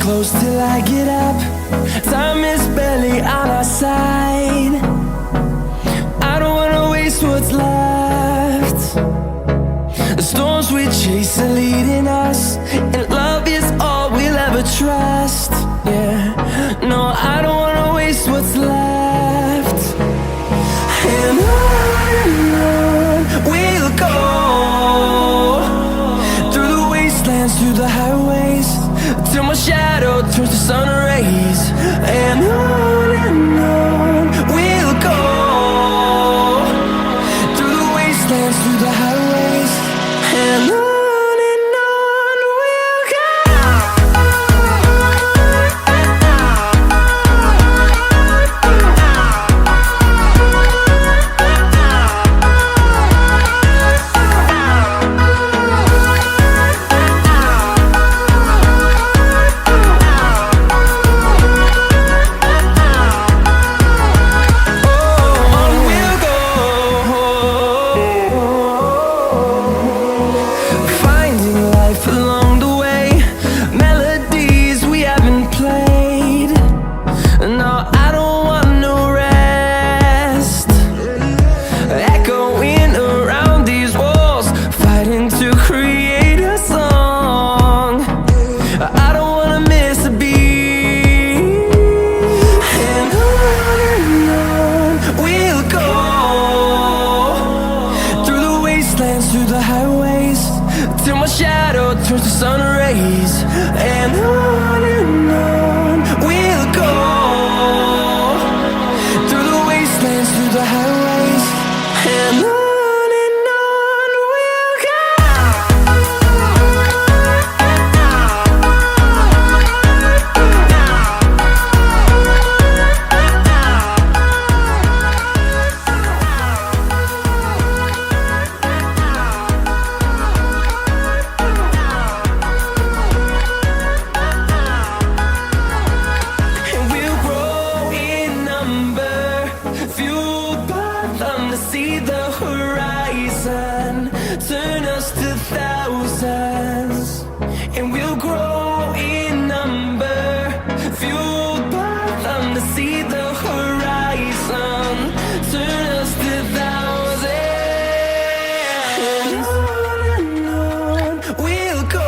close till I get up. Time is barely on our side. I don't wanna waste what's left. The storms we chase are leading us, and love is all we'll ever trust. Yeah, no, I don't wanna waste what's left. And on we'll go, through the wastelands, through the highways, till my shadow turns to sun rays. And on we'll go, through the wastelands, through the highways, and on we'll go. Through the highways, till my shadow turns to sun rays. And on we'll go, through the wastelands, through the highways, and on we'll go. See the horizon turn us to thousands, and we'll grow in number, fueled by them to see the horizon turn us to thousands. And on we'll go,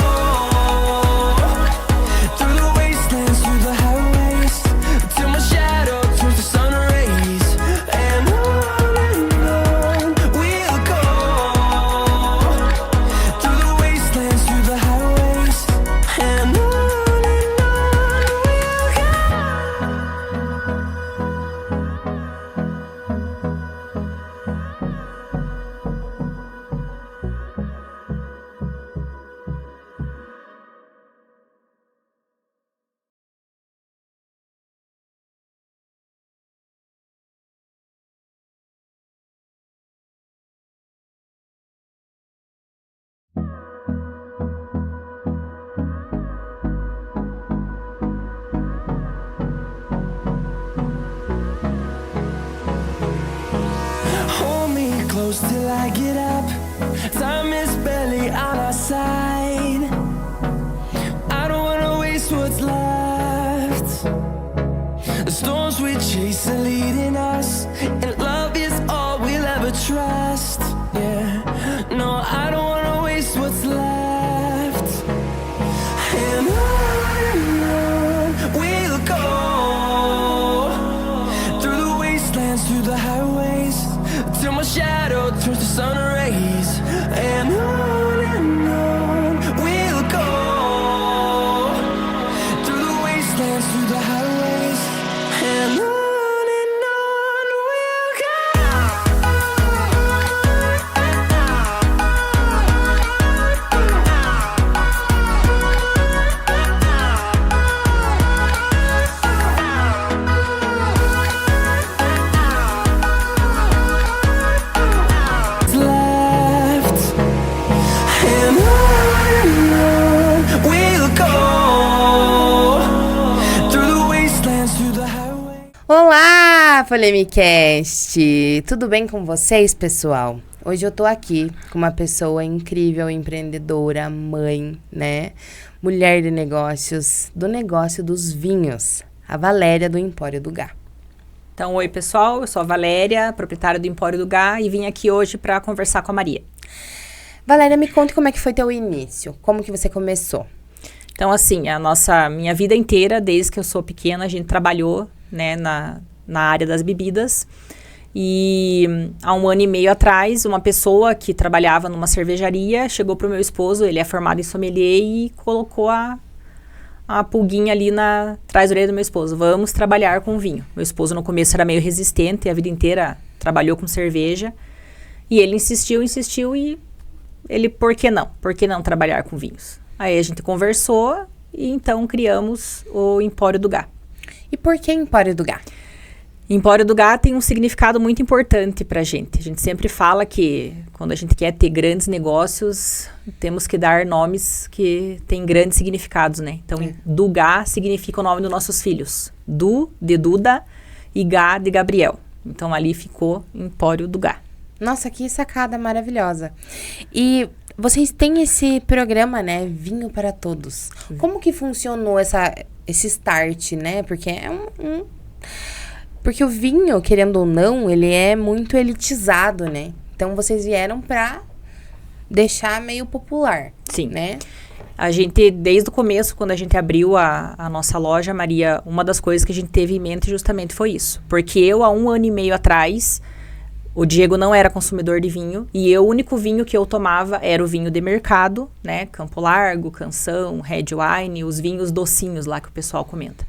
through the wastelands, through the highways, till my shadow turns to sun rays. And close till I get up. Time is barely on our side. I don't wanna waste what's left. The storms we chase are leading us, and love is all we'll ever trust. Yeah, no, I don't wanna waste what's left. And on we'll go, through the wastelands, through the highways, till my shadow turns to sun rays. And on we'll go, through the wastelands, through the highways, and on we'll go. Olá, Polemicast! Tudo bem com vocês, pessoal? Hoje eu tô aqui com uma pessoa incrível, empreendedora, mãe, né? Mulher de negócios, do negócio dos vinhos. A Valéria do Empório do Gá. Então, oi pessoal, eu sou a Valéria, proprietária do Empório do Gá e vim aqui hoje para conversar com a Maria. Valéria, me conta como é que foi teu início, como que você começou? Então, assim, minha vida inteira, desde que eu sou pequena, a gente trabalhou, né, na área das bebidas. E há 1 ano e meio atrás, uma pessoa que trabalhava numa cervejaria chegou pro meu esposo, ele é formado em sommelier, e colocou a pulguinha ali atrás da orelha do meu esposo. Vamos trabalhar com vinho. Meu esposo no começo era meio resistente, a vida inteira trabalhou com cerveja. E ele insistiu e ele, por que não? Por que não trabalhar com vinhos? Aí a gente conversou e então criamos o Empório do Gá. E por que Empório do Gá? Empório do Gá tem um significado muito importante pra gente. A gente sempre fala que quando a gente quer ter grandes negócios, temos que dar nomes que têm grandes significados, né? Então, do Gá significa o nome dos nossos filhos. Du, de Duda, e Gá, de Gabriel. Então, ali ficou Empório do Gá. Nossa, que sacada maravilhosa. E vocês têm esse programa, né? Vinho para Todos. Como que funcionou esse start, né? Porque é Porque o vinho, querendo ou não, ele é muito elitizado, né? Então, vocês vieram pra deixar meio popular. Sim. Né? A gente, desde o começo, quando a gente abriu a nossa loja, Maria, uma das coisas que a gente teve em mente justamente foi isso. Porque eu, há 1 ano e meio atrás, o Diego não era consumidor de vinho, e o único vinho que eu tomava era o vinho de mercado, né? Campo Largo, Canção, Red Wine, os vinhos docinhos lá que o pessoal comenta.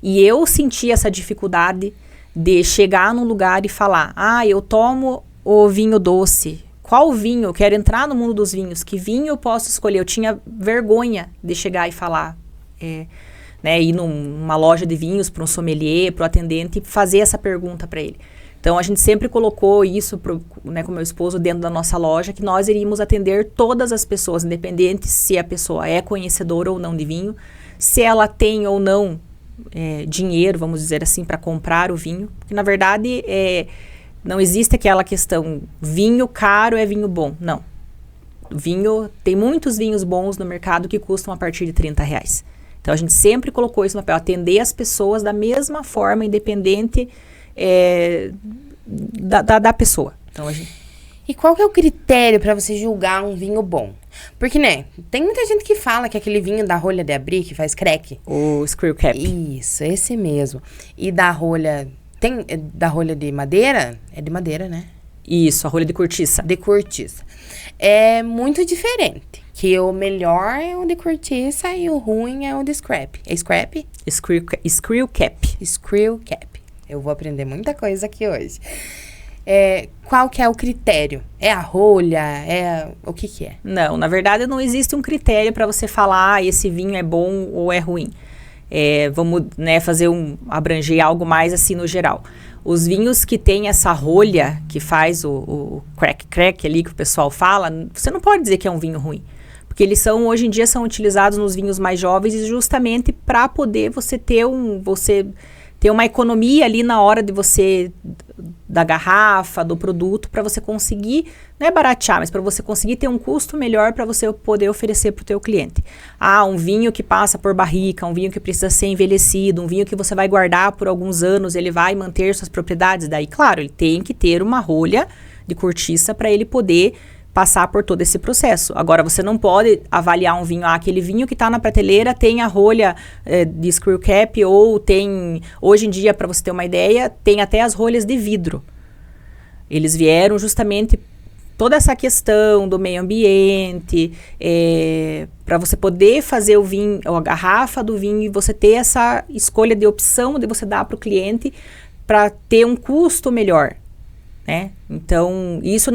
E eu senti essa dificuldade de chegar num lugar e falar, eu tomo o vinho doce. Qual vinho? Eu quero entrar no mundo dos vinhos. Que vinho eu posso escolher? Eu tinha vergonha de chegar e falar, né? Ir numa loja de vinhos, para um sommelier, para o atendente, e fazer essa pergunta para ele. Então, a gente sempre colocou isso, né, com meu esposo, dentro da nossa loja, que nós iríamos atender todas as pessoas, independente se a pessoa é conhecedora ou não de vinho, se ela tem ou não dinheiro, vamos dizer assim, para comprar o vinho. Porque, na verdade, não existe aquela questão, vinho caro é vinho bom. Não. Tem muitos vinhos bons no mercado que custam a partir de R$30. Então, a gente sempre colocou isso no papel, atender as pessoas da mesma forma, independente da pessoa. Então, E qual que é o critério para você julgar um vinho bom? Porque, né, tem muita gente que fala que aquele vinho da rolha de abrir, que faz crack. O screw cap. Isso, esse mesmo. E da rolha... Tem da rolha de madeira? É de madeira, né? Isso, a rolha de cortiça. De cortiça. É muito diferente. Que o melhor é o de cortiça e o ruim é o de scrap. É scrap? Screw cap. Screw cap. Eu vou aprender muita coisa aqui hoje. Qual que é o critério? É a rolha? O que é? Não, na verdade não existe um critério para você falar esse vinho é bom ou é ruim. Vamos, né, abranger algo mais assim no geral. Os vinhos que tem essa rolha que faz o crack ali que o pessoal fala, você não pode dizer que é um vinho ruim. Porque eles hoje em dia são utilizados nos vinhos mais jovens e justamente para poder você ter uma economia ali na hora da garrafa, do produto, para você conseguir, não é baratear, mas para você conseguir ter um custo melhor para você poder oferecer para o teu cliente. Um vinho que passa por barrica, um vinho que precisa ser envelhecido, um vinho que você vai guardar por alguns anos, ele vai manter suas propriedades. Daí, claro, ele tem que ter uma rolha de cortiça para ele poder passar por todo esse processo. Agora, você não pode avaliar um vinho, aquele vinho que está na prateleira tem a rolha de screw cap, ou tem, hoje em dia, para você ter uma ideia, tem até as rolhas de vidro. Eles vieram justamente toda essa questão do meio ambiente, para você poder fazer o vinho, ou a garrafa do vinho, e você ter essa escolha de opção de você dar para o cliente para ter um custo melhor. Né? Então, isso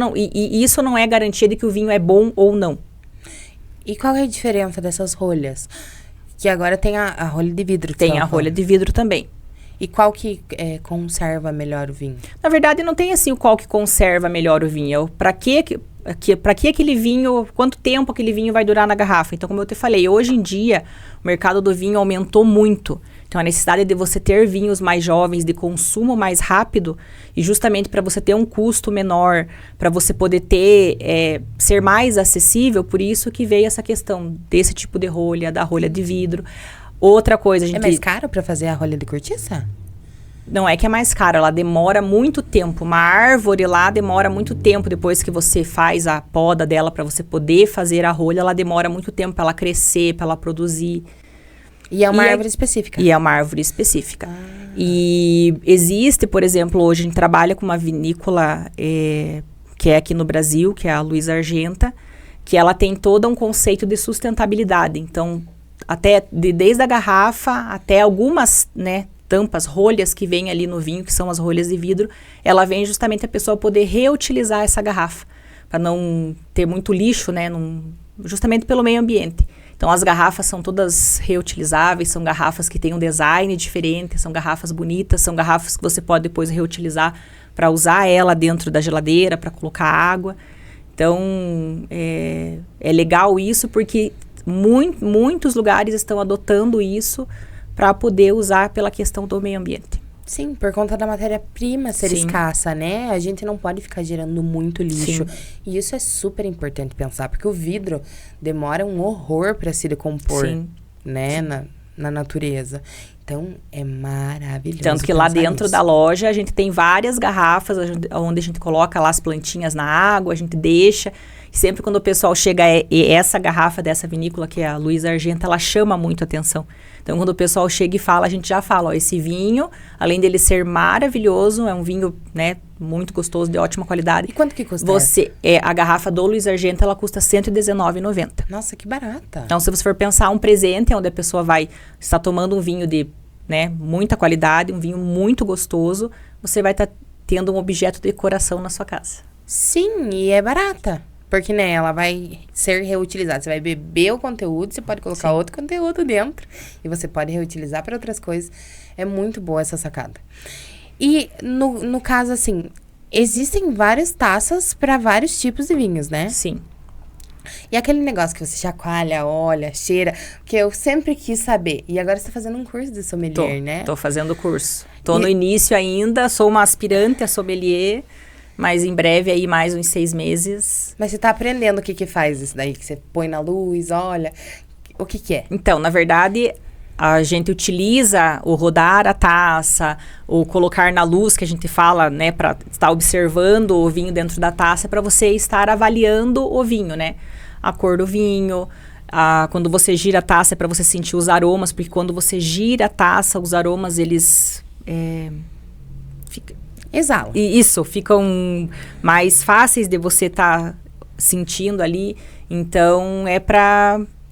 não é garantia de que o vinho é bom ou não. E qual é a diferença dessas rolhas? Que agora tem a rolha de vidro. Tem a rolha de vidro também. E qual que conserva melhor o vinho? Na verdade, não tem assim o qual que conserva melhor o vinho. Para que aquele vinho, quanto tempo aquele vinho vai durar na garrafa? Então, como eu te falei, hoje em dia, o mercado do vinho aumentou muito. Então, a necessidade de você ter vinhos mais jovens, de consumo mais rápido, e justamente para você ter um custo menor, para você poder ter, ser mais acessível, por isso que veio essa questão desse tipo de rolha, da rolha de vidro. Outra coisa, a gente... É mais caro pra fazer a rolha de cortiça? Não é que é mais caro, ela demora muito tempo. Uma árvore lá demora muito tempo depois que você faz a poda dela para você poder fazer a rolha, ela demora muito tempo para ela crescer, para ela produzir. E é uma árvore específica? E é uma árvore específica. E existe, por exemplo, hoje a gente trabalha com uma vinícola que é aqui no Brasil, que é a Luiz Argenta, que ela tem todo um conceito de sustentabilidade. Então, até desde a garrafa até algumas, né, tampas, rolhas que vem ali no vinho, que são as rolhas de vidro, ela vem justamente a pessoa poder reutilizar essa garrafa, para não ter muito lixo, né, justamente pelo meio ambiente. Então, as garrafas são todas reutilizáveis, são garrafas que têm um design diferente, são garrafas bonitas, são garrafas que você pode depois reutilizar para usar ela dentro da geladeira, para colocar água. Então, é legal isso, porque muitos lugares estão adotando isso para poder usar pela questão do meio ambiente. Sim, por conta da matéria-prima ser escassa, né? A gente não pode ficar gerando muito lixo. Sim. E isso é super importante pensar, porque o vidro demora um horror para se decompor, né? Na natureza. Então, é maravilhoso. Tanto que lá dentro da loja, a gente tem várias garrafas, onde a gente coloca lá as plantinhas na água, a gente deixa. E sempre quando o pessoal chega, essa garrafa dessa vinícola, que é a Luiz Argenta, ela chama muito atenção. Então, quando o pessoal chega e fala, a gente já fala, ó, esse vinho, além dele ser maravilhoso, é um vinho, né, muito gostoso, de ótima qualidade. E quanto que custa? A garrafa do Luiz Argenta, ela custa R$ 119,90. Nossa, que barata. Então, se você for pensar um presente, onde a pessoa está tomando um vinho de, né, muita qualidade, um vinho muito gostoso, você vai estar tendo um objeto de decoração na sua casa. Sim, e é barata. Porque, né, ela vai ser reutilizada. Você vai beber o conteúdo, você pode colocar outro conteúdo dentro. E você pode reutilizar para outras coisas. É muito boa essa sacada. E, no caso, assim, existem várias taças para vários tipos de vinhos, né? Sim. E aquele negócio que você chacoalha, olha, cheira, que eu sempre quis saber. E agora você tá fazendo um curso de sommelier, né? Tô fazendo curso. Tô no início ainda, sou uma aspirante a sommelier, mas em breve aí mais uns 6 meses. Mas você tá aprendendo o que faz isso daí? Que você põe na luz, olha, o que é? Então, na verdade, a gente utiliza o rodar a taça, o colocar na luz, que a gente fala, né, para estar observando o vinho dentro da taça, para você estar avaliando o vinho, né? A cor do vinho, quando você gira a taça é para você sentir os aromas, porque quando você gira a taça, os aromas, eles... Exala. Isso, ficam mais fáceis de você estar sentindo ali. Então,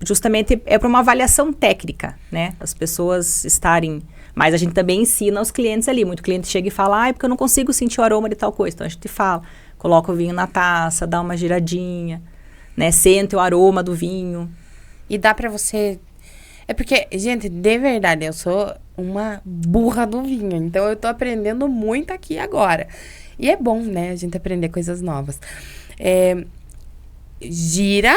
justamente é para uma avaliação técnica, né? As pessoas estarem... Mas a gente também ensina os clientes ali. Muito cliente chega e fala, é porque eu não consigo sentir o aroma de tal coisa. Então, a gente fala, coloca o vinho na taça, dá uma giradinha, né? Sente o aroma do vinho. E dá pra você... É porque, gente, de verdade, eu sou uma burra do vinho. Então, eu tô aprendendo muito aqui agora. E é bom, né? A gente aprender coisas novas. Gira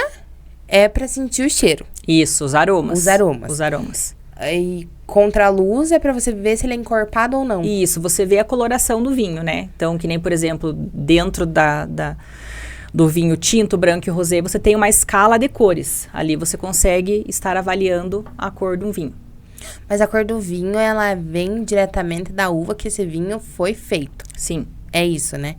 é pra sentir o cheiro. Isso, os aromas. Os aromas. Os aromas. E contra a luz é pra você ver se ele é encorpado ou não. Isso, você vê a coloração do vinho, né? Então, que nem, por exemplo, dentro do vinho tinto, branco e rosé, você tem uma escala de cores. Ali você consegue estar avaliando a cor de um vinho. Mas a cor do vinho, ela vem diretamente da uva que esse vinho foi feito. Sim. É isso, né?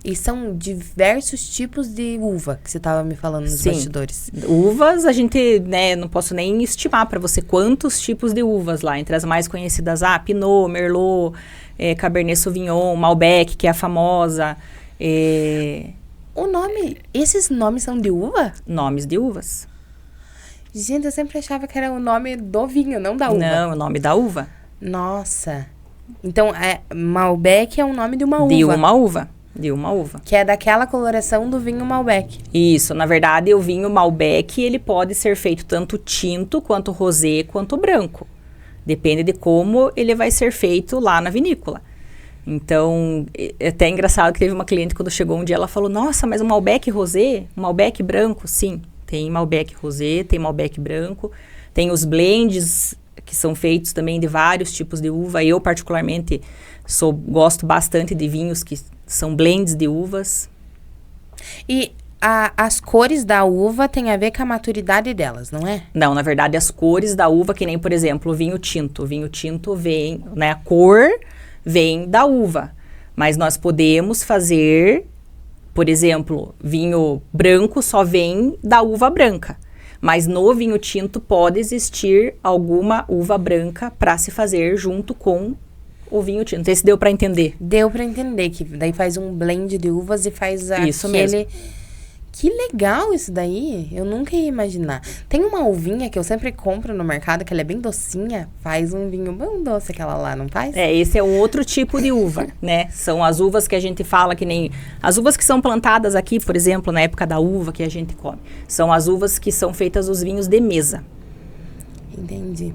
E são diversos tipos de uva que você estava me falando nos bastidores. Uvas, a gente, né, não posso nem estimar para você quantos tipos de uvas lá. Entre as mais conhecidas, Pinot, Merlot, Cabernet Sauvignon, Malbec, que é a famosa. Esses nomes são de uva? Nomes de uvas. Gente, eu sempre achava que era o nome do vinho, não da uva. Não, o nome da uva. Nossa. Então, Malbec é o nome de uma uva. De uma uva. Que é daquela coloração do vinho Malbec. Isso, na verdade, o vinho Malbec, ele pode ser feito tanto tinto, quanto rosé, quanto branco. Depende de como ele vai ser feito lá na vinícola. Então, é até engraçado que teve uma cliente, quando chegou um dia, ela falou, nossa, mas o Malbec rosé, o Malbec branco? Sim, tem Malbec rosé, tem Malbec branco, tem os blends que são feitos também de vários tipos de uva. Eu, particularmente, gosto bastante de vinhos que são blends de uvas. E as cores da uva têm a ver com a maturidade delas, não é? Não, na verdade, as cores da uva, que nem, por exemplo, o vinho tinto. O vinho tinto vem, né, a cor vem da uva. Mas nós podemos fazer, por exemplo, vinho branco só vem da uva branca. Mas no vinho tinto pode existir alguma uva branca para se fazer junto com o vinho tinto. Não sei se deu para entender. Deu para entender, que daí faz um blend de uvas e faz Isso mesmo. Que legal isso daí, eu nunca ia imaginar. Tem uma uvinha que eu sempre compro no mercado, que ela é bem docinha, faz um vinho bem doce aquela lá, não faz? Esse é um outro tipo de uva, né? São as uvas que a gente fala que nem... As uvas que são plantadas aqui, por exemplo, na época da uva que a gente come. São as uvas que são feitas os vinhos de mesa. Entendi.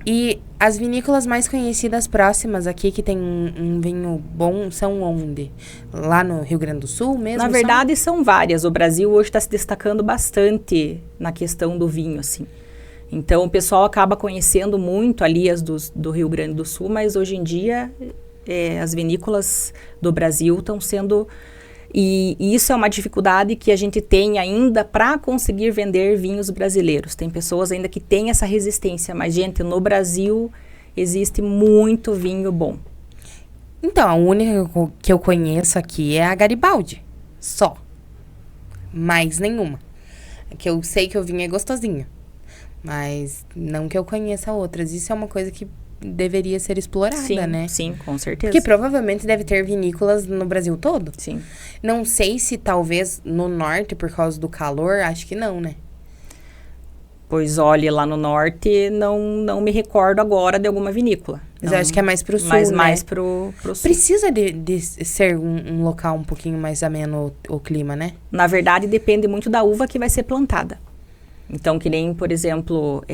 E as vinícolas mais conhecidas próximas aqui, que tem um vinho bom, são onde? Lá no Rio Grande do Sul mesmo? Na verdade, são várias. O Brasil hoje está se destacando bastante na questão do vinho, assim. Então, o pessoal acaba conhecendo muito ali as do Rio Grande do Sul, mas hoje em dia, as vinícolas do Brasil estão sendo... E isso é uma dificuldade que a gente tem ainda para conseguir vender vinhos brasileiros. Tem pessoas ainda que têm essa resistência, mas, gente, no Brasil existe muito vinho bom. Então, a única que eu conheço aqui é a Garibaldi, só. Mais nenhuma. Que eu sei que o vinho é gostosinho, mas não que eu conheça outras. Isso é uma coisa que deveria ser explorada, sim, né? Sim, com certeza. Porque provavelmente deve ter vinícolas no Brasil todo. Sim. Não sei se talvez no norte, por causa do calor, acho que não, né? Pois olha, lá no norte não me recordo agora de alguma vinícola. Mas não, eu acho que é mais pro sul, mas né? mais pro sul. Precisa de ser um local um pouquinho mais ameno o clima, né? Na verdade, depende muito da uva que vai ser plantada. Então, que nem, por exemplo,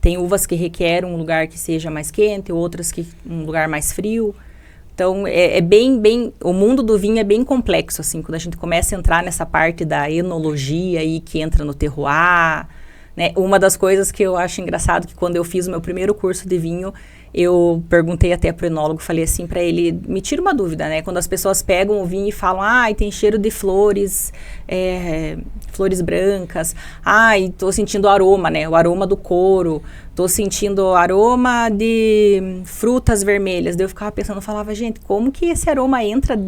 tem uvas que requerem um lugar que seja mais quente, outras que um lugar mais frio. Então, o mundo do vinho é bem complexo, assim, quando a gente começa a entrar nessa parte da enologia aí, que entra no terroir, né? Uma das coisas que eu acho engraçado, que quando eu fiz o meu primeiro curso de vinho, eu perguntei até pro enólogo, falei assim para ele, me tira uma dúvida, né? Quando as pessoas pegam o vinho e falam, tem cheiro de flores, flores brancas, tô sentindo o aroma, né? O aroma do couro, tô sentindo o aroma de frutas vermelhas. Daí eu ficava pensando, falava, gente, como que esse aroma entra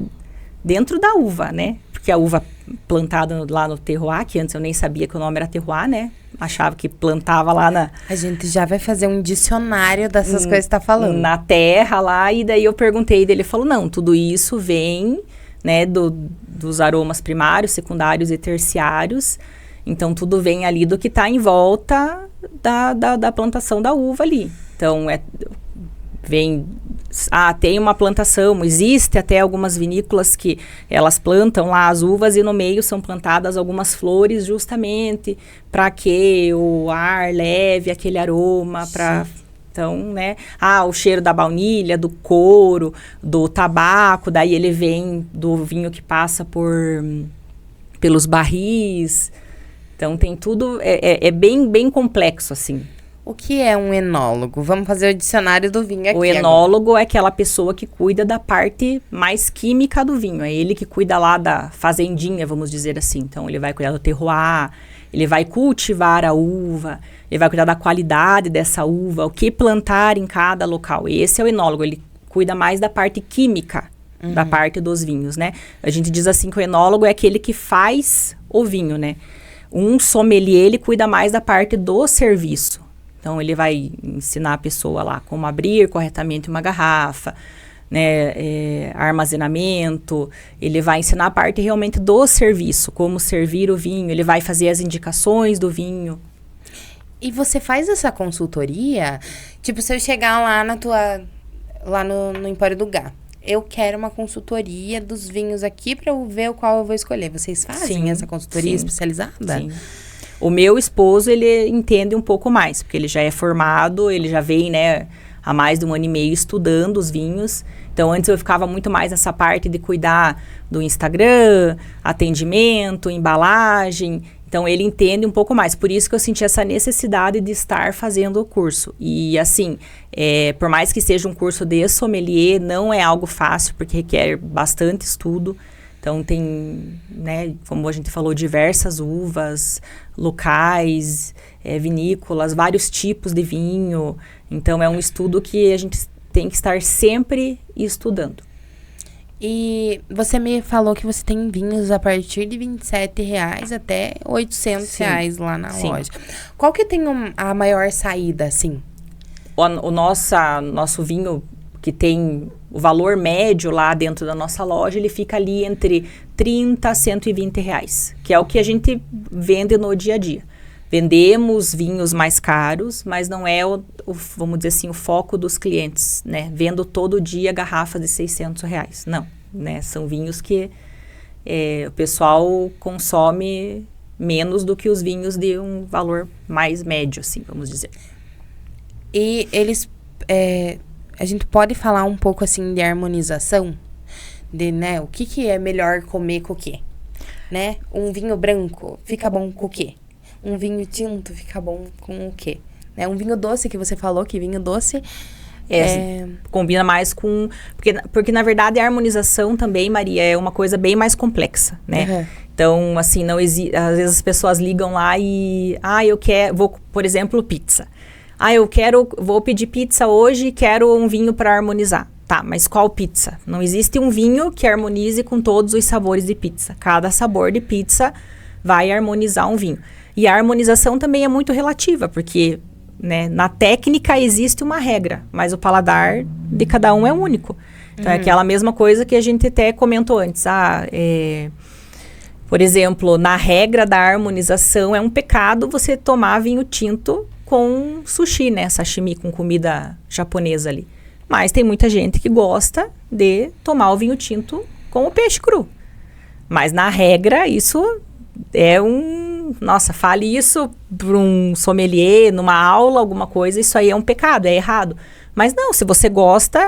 dentro da uva, né? Porque a uva plantada lá no terroir, que antes eu nem sabia que o nome era terroir, né? Achava que plantava lá na... A gente já vai fazer um dicionário dessas coisas que tá falando. Na terra lá, e daí eu perguntei, ele falou, não, tudo isso vem, né, dos aromas primários, secundários e terciários. Então, tudo vem ali do que tá em volta da plantação da uva ali. Então, tem uma plantação, existe até algumas vinícolas que elas plantam lá as uvas e no meio são plantadas algumas flores justamente para que o ar leve aquele aroma para... Então, né, o cheiro da baunilha, do couro, do tabaco, daí ele vem do vinho que passa pelos barris. Então, tem tudo, bem complexo, assim. O que é um enólogo? Vamos fazer o dicionário do vinho aqui. O enólogo é aquela pessoa que cuida da parte mais química do vinho. É ele que cuida lá da fazendinha, vamos dizer assim. Então, ele vai cuidar do terroir, ele vai cultivar a uva, ele vai cuidar da qualidade dessa uva, o que plantar em cada local. Esse é o enólogo, ele cuida mais da parte química, da parte dos vinhos, né? A gente diz assim que o enólogo é aquele que faz o vinho, né? Um sommelier, ele cuida mais da parte do serviço. Então, ele vai ensinar a pessoa lá como abrir corretamente uma garrafa, né, armazenamento. Ele vai ensinar a parte realmente do serviço, como servir o vinho. Ele vai fazer as indicações do vinho. E você faz essa consultoria? Tipo, se eu chegar lá no Empório do Gá, eu quero uma consultoria dos vinhos aqui para eu ver o qual eu vou escolher. Vocês fazem essa consultoria especializada? Sim. O meu esposo, ele entende um pouco mais, porque ele já é formado, ele já vem, né, há mais de 1 ano e meio estudando os vinhos. Então, antes eu ficava muito mais nessa parte de cuidar do Instagram, atendimento, embalagem. Então, ele entende um pouco mais. Por isso que eu senti essa necessidade de estar fazendo o curso. E, assim, por mais que seja um curso de sommelier, não é algo fácil, porque requer bastante estudo. Então, tem, né, como a gente falou, diversas uvas, locais, vinícolas, vários tipos de vinho. Então, é um estudo que a gente tem que estar sempre estudando. E você me falou que você tem vinhos a partir de R$ 27 até R$ 800 lá na loja. Qual que tem a maior saída, assim? O nosso vinho, que tem o valor médio lá dentro da nossa loja, ele fica ali entre R$30 a R$120, que é o que a gente vende no dia a dia. Vendemos vinhos mais caros, mas não é vamos dizer assim, o foco dos clientes, né? Vendo todo dia garrafa de R$600. Não, né? São vinhos que o pessoal consome menos do que os vinhos de um valor mais médio, assim, vamos dizer. E eles... a gente pode falar um pouco, assim, de harmonização? De, né? O que é melhor comer com o quê? Né? Um vinho branco fica bom com o quê? Um vinho tinto fica bom com o quê? Um vinho doce, que você falou que vinho doce... combina mais com... Porque, na verdade, a harmonização também, Maria, é uma coisa bem mais complexa, né? Uhum. Então, assim, não existe... Às vezes as pessoas ligam lá e... por exemplo, pizza. Vou pedir pizza hoje e quero um vinho para harmonizar. Tá, mas qual pizza? Não existe um vinho que harmonize com todos os sabores de pizza. Cada sabor de pizza vai harmonizar um vinho. E a harmonização também é muito relativa, porque, né, na técnica existe uma regra, mas o paladar de cada um é único. Então, é aquela mesma coisa que a gente até comentou antes. Por exemplo, na regra da harmonização, é um pecado você tomar vinho tinto com sushi, né? Sashimi, com comida japonesa ali. Mas tem muita gente que gosta de tomar o vinho tinto com o peixe cru. Mas, na regra, isso é Nossa, fale isso para um sommelier, numa aula, alguma coisa, isso aí é um pecado, é errado. Mas não, se você gosta,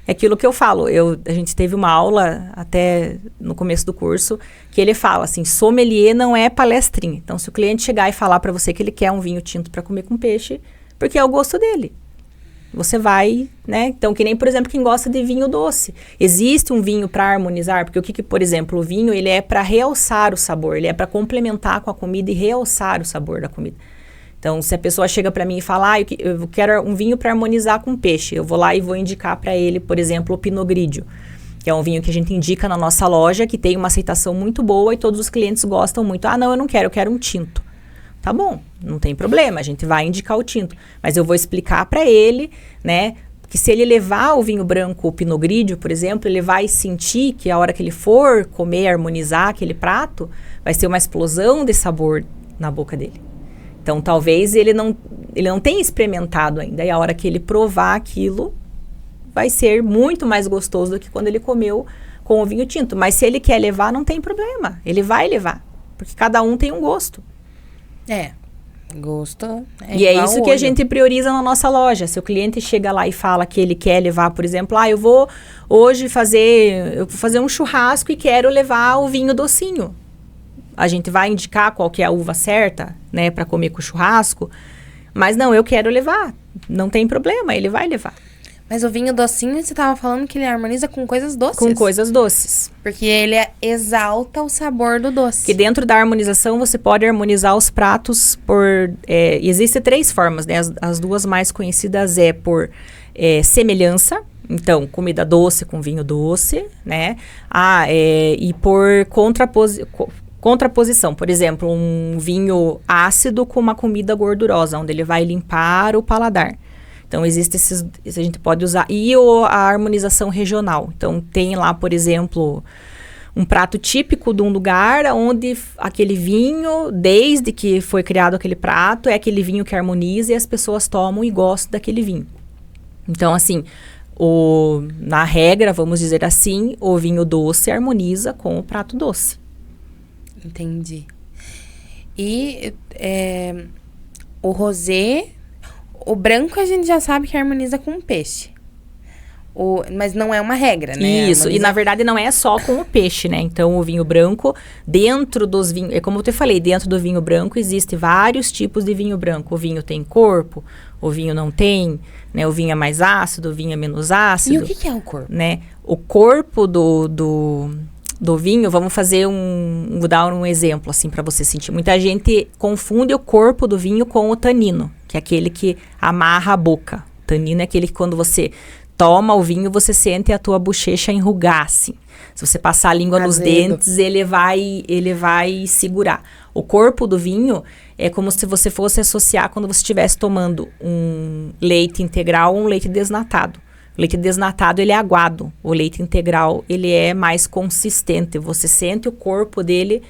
é aquilo que eu falo. A gente teve uma aula, até no começo do curso, que ele fala assim, sommelier não é palestrinha. Então, se o cliente chegar e falar para você que ele quer um vinho tinto para comer com peixe, porque é o gosto dele. Você vai, né? Então, que nem, por exemplo, quem gosta de vinho doce. Existe um vinho para harmonizar, porque por exemplo, o vinho, ele é para realçar o sabor, ele é para complementar com a comida e realçar o sabor da comida. Então, se a pessoa chega para mim e fala, eu quero um vinho para harmonizar com peixe, eu vou lá e vou indicar para ele, por exemplo, o Pinot Grigio, que é um vinho que a gente indica na nossa loja, que tem uma aceitação muito boa e todos os clientes gostam muito. Não, eu não quero, eu quero um tinto. Tá bom, não tem problema, a gente vai indicar o tinto. Mas eu vou explicar para ele, né, que se ele levar o vinho branco, o Pinot Grigio, por exemplo, ele vai sentir que a hora que ele for comer, harmonizar aquele prato, vai ser uma explosão de sabor na boca dele. Então, talvez ele não tenha experimentado ainda. E a hora que ele provar aquilo, vai ser muito mais gostoso do que quando ele comeu com o vinho tinto. Mas se ele quer levar, não tem problema. Ele vai levar, porque cada um tem um gosto. Gosto. E é isso que a gente prioriza na nossa loja. Se o cliente chega lá e fala que ele quer levar, por exemplo, eu vou hoje fazer um churrasco e quero levar o vinho docinho. A gente vai indicar qual que é a uva certa, né, para comer com o churrasco. Mas não, eu quero levar. Não tem problema, ele vai levar. Mas o vinho docinho, você tava falando que ele harmoniza com coisas doces? Com coisas doces. Porque ele exalta o sabor do doce. Que dentro da harmonização, você pode harmonizar os pratos por... existem 3 formas, né? As duas mais conhecidas por semelhança. Então, comida doce com vinho doce, né? E por contraposição. Por exemplo, um vinho ácido com uma comida gordurosa, onde ele vai limpar o paladar. Então, existe a gente pode usar. E a harmonização regional. Então, tem lá, por exemplo, um prato típico de um lugar onde aquele vinho, desde que foi criado aquele prato, é aquele vinho que harmoniza e as pessoas tomam e gostam daquele vinho. Então, assim, na regra, vamos dizer assim, o vinho doce harmoniza com o prato doce. Entendi. E o rosé... O branco a gente já sabe que harmoniza com peixe. Mas não é uma regra, né? Isso, e na verdade não é só com o peixe, né? Então, o vinho branco, dentro dos vinhos... É como eu te falei, dentro do vinho branco existe vários tipos de vinho branco. O vinho tem corpo, o vinho não tem, né? O vinho é mais ácido, o vinho é menos ácido. E o que é o corpo? Né? O corpo do vinho, vamos fazer vou dar um exemplo, assim, para você sentir. Muita gente confunde o corpo do vinho com o tanino, que é aquele que amarra a boca. O tanino é aquele que quando você toma o vinho, você sente a tua bochecha enrugar, assim. Se você passar a língua nos dentes, ele vai segurar. O corpo do vinho é como se você fosse associar quando você estivesse tomando um leite integral ou um leite desnatado. O leite desnatado, ele é aguado. O leite integral, ele é mais consistente. Você sente o corpo dele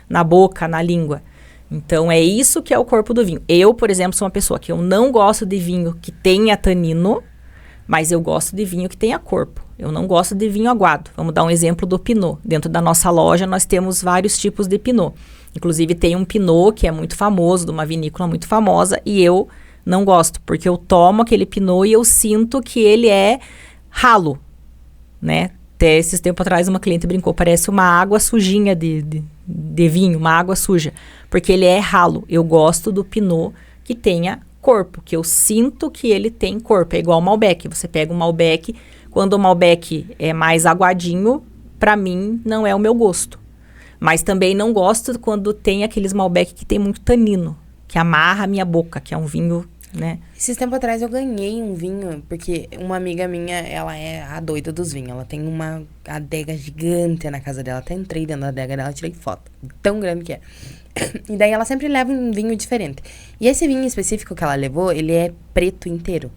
na boca, na língua. Então, é isso que é o corpo do vinho. Eu, por exemplo, sou uma pessoa que eu não gosto de vinho que tenha tanino, mas eu gosto de vinho que tenha corpo. Eu não gosto de vinho aguado. Vamos dar um exemplo do Pinot. Dentro da nossa loja, nós temos vários tipos de Pinot. Inclusive, tem um Pinot que é muito famoso, de uma vinícola muito famosa, e eu não gosto, porque eu tomo aquele Pinot e eu sinto que ele é ralo, né? Até esses tempos atrás, uma cliente brincou, parece uma água sujinha de vinho, uma água suja, porque ele é ralo. Eu gosto do Pinot que tenha corpo, que eu sinto que ele tem corpo. É igual o Malbec. Você pega um Malbec, quando o Malbec é mais aguadinho, para mim não é o meu gosto. Mas também não gosto quando tem aqueles Malbec que tem muito tanino, que amarra a minha boca, que é um vinho, né? Esses tempos atrás eu ganhei um vinho, porque uma amiga minha, ela é a doida dos vinhos. Ela tem uma adega gigante na casa dela. Até entrei dentro da adega dela, tirei foto. Tão grande que é. E daí ela sempre leva um vinho diferente. E esse vinho específico que ela levou, ele é preto inteiro.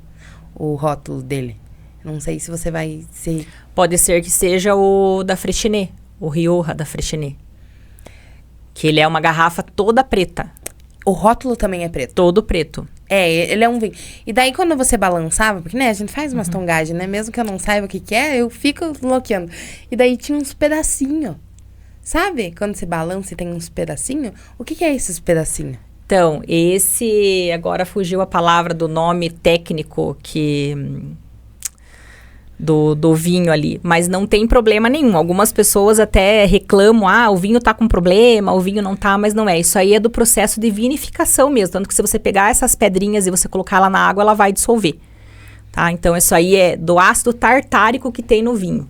O rótulo dele. Não sei se você vai ser... Pode ser que seja o da Freixenet, o Rioja da Freixenet. Que ele é uma garrafa toda preta. O rótulo também é preto? Todo preto. É, ele é um vinho. E daí quando você balançava, porque né, a gente faz umas tongagens, né? Mesmo que eu não saiba o que é, eu fico bloqueando. E daí tinha uns pedacinhos. Sabe? Quando você balança e tem uns pedacinhos. O que é esses pedacinhos? Então, esse... Agora fugiu a palavra do nome técnico que... Do vinho ali, mas não tem problema nenhum. Algumas pessoas até reclamam, o vinho tá com problema, o vinho não tá, mas não é. Isso aí é do processo de vinificação mesmo, tanto que se você pegar essas pedrinhas e você colocar lá na água, ela vai dissolver, tá? Então, isso aí é do ácido tartárico que tem no vinho.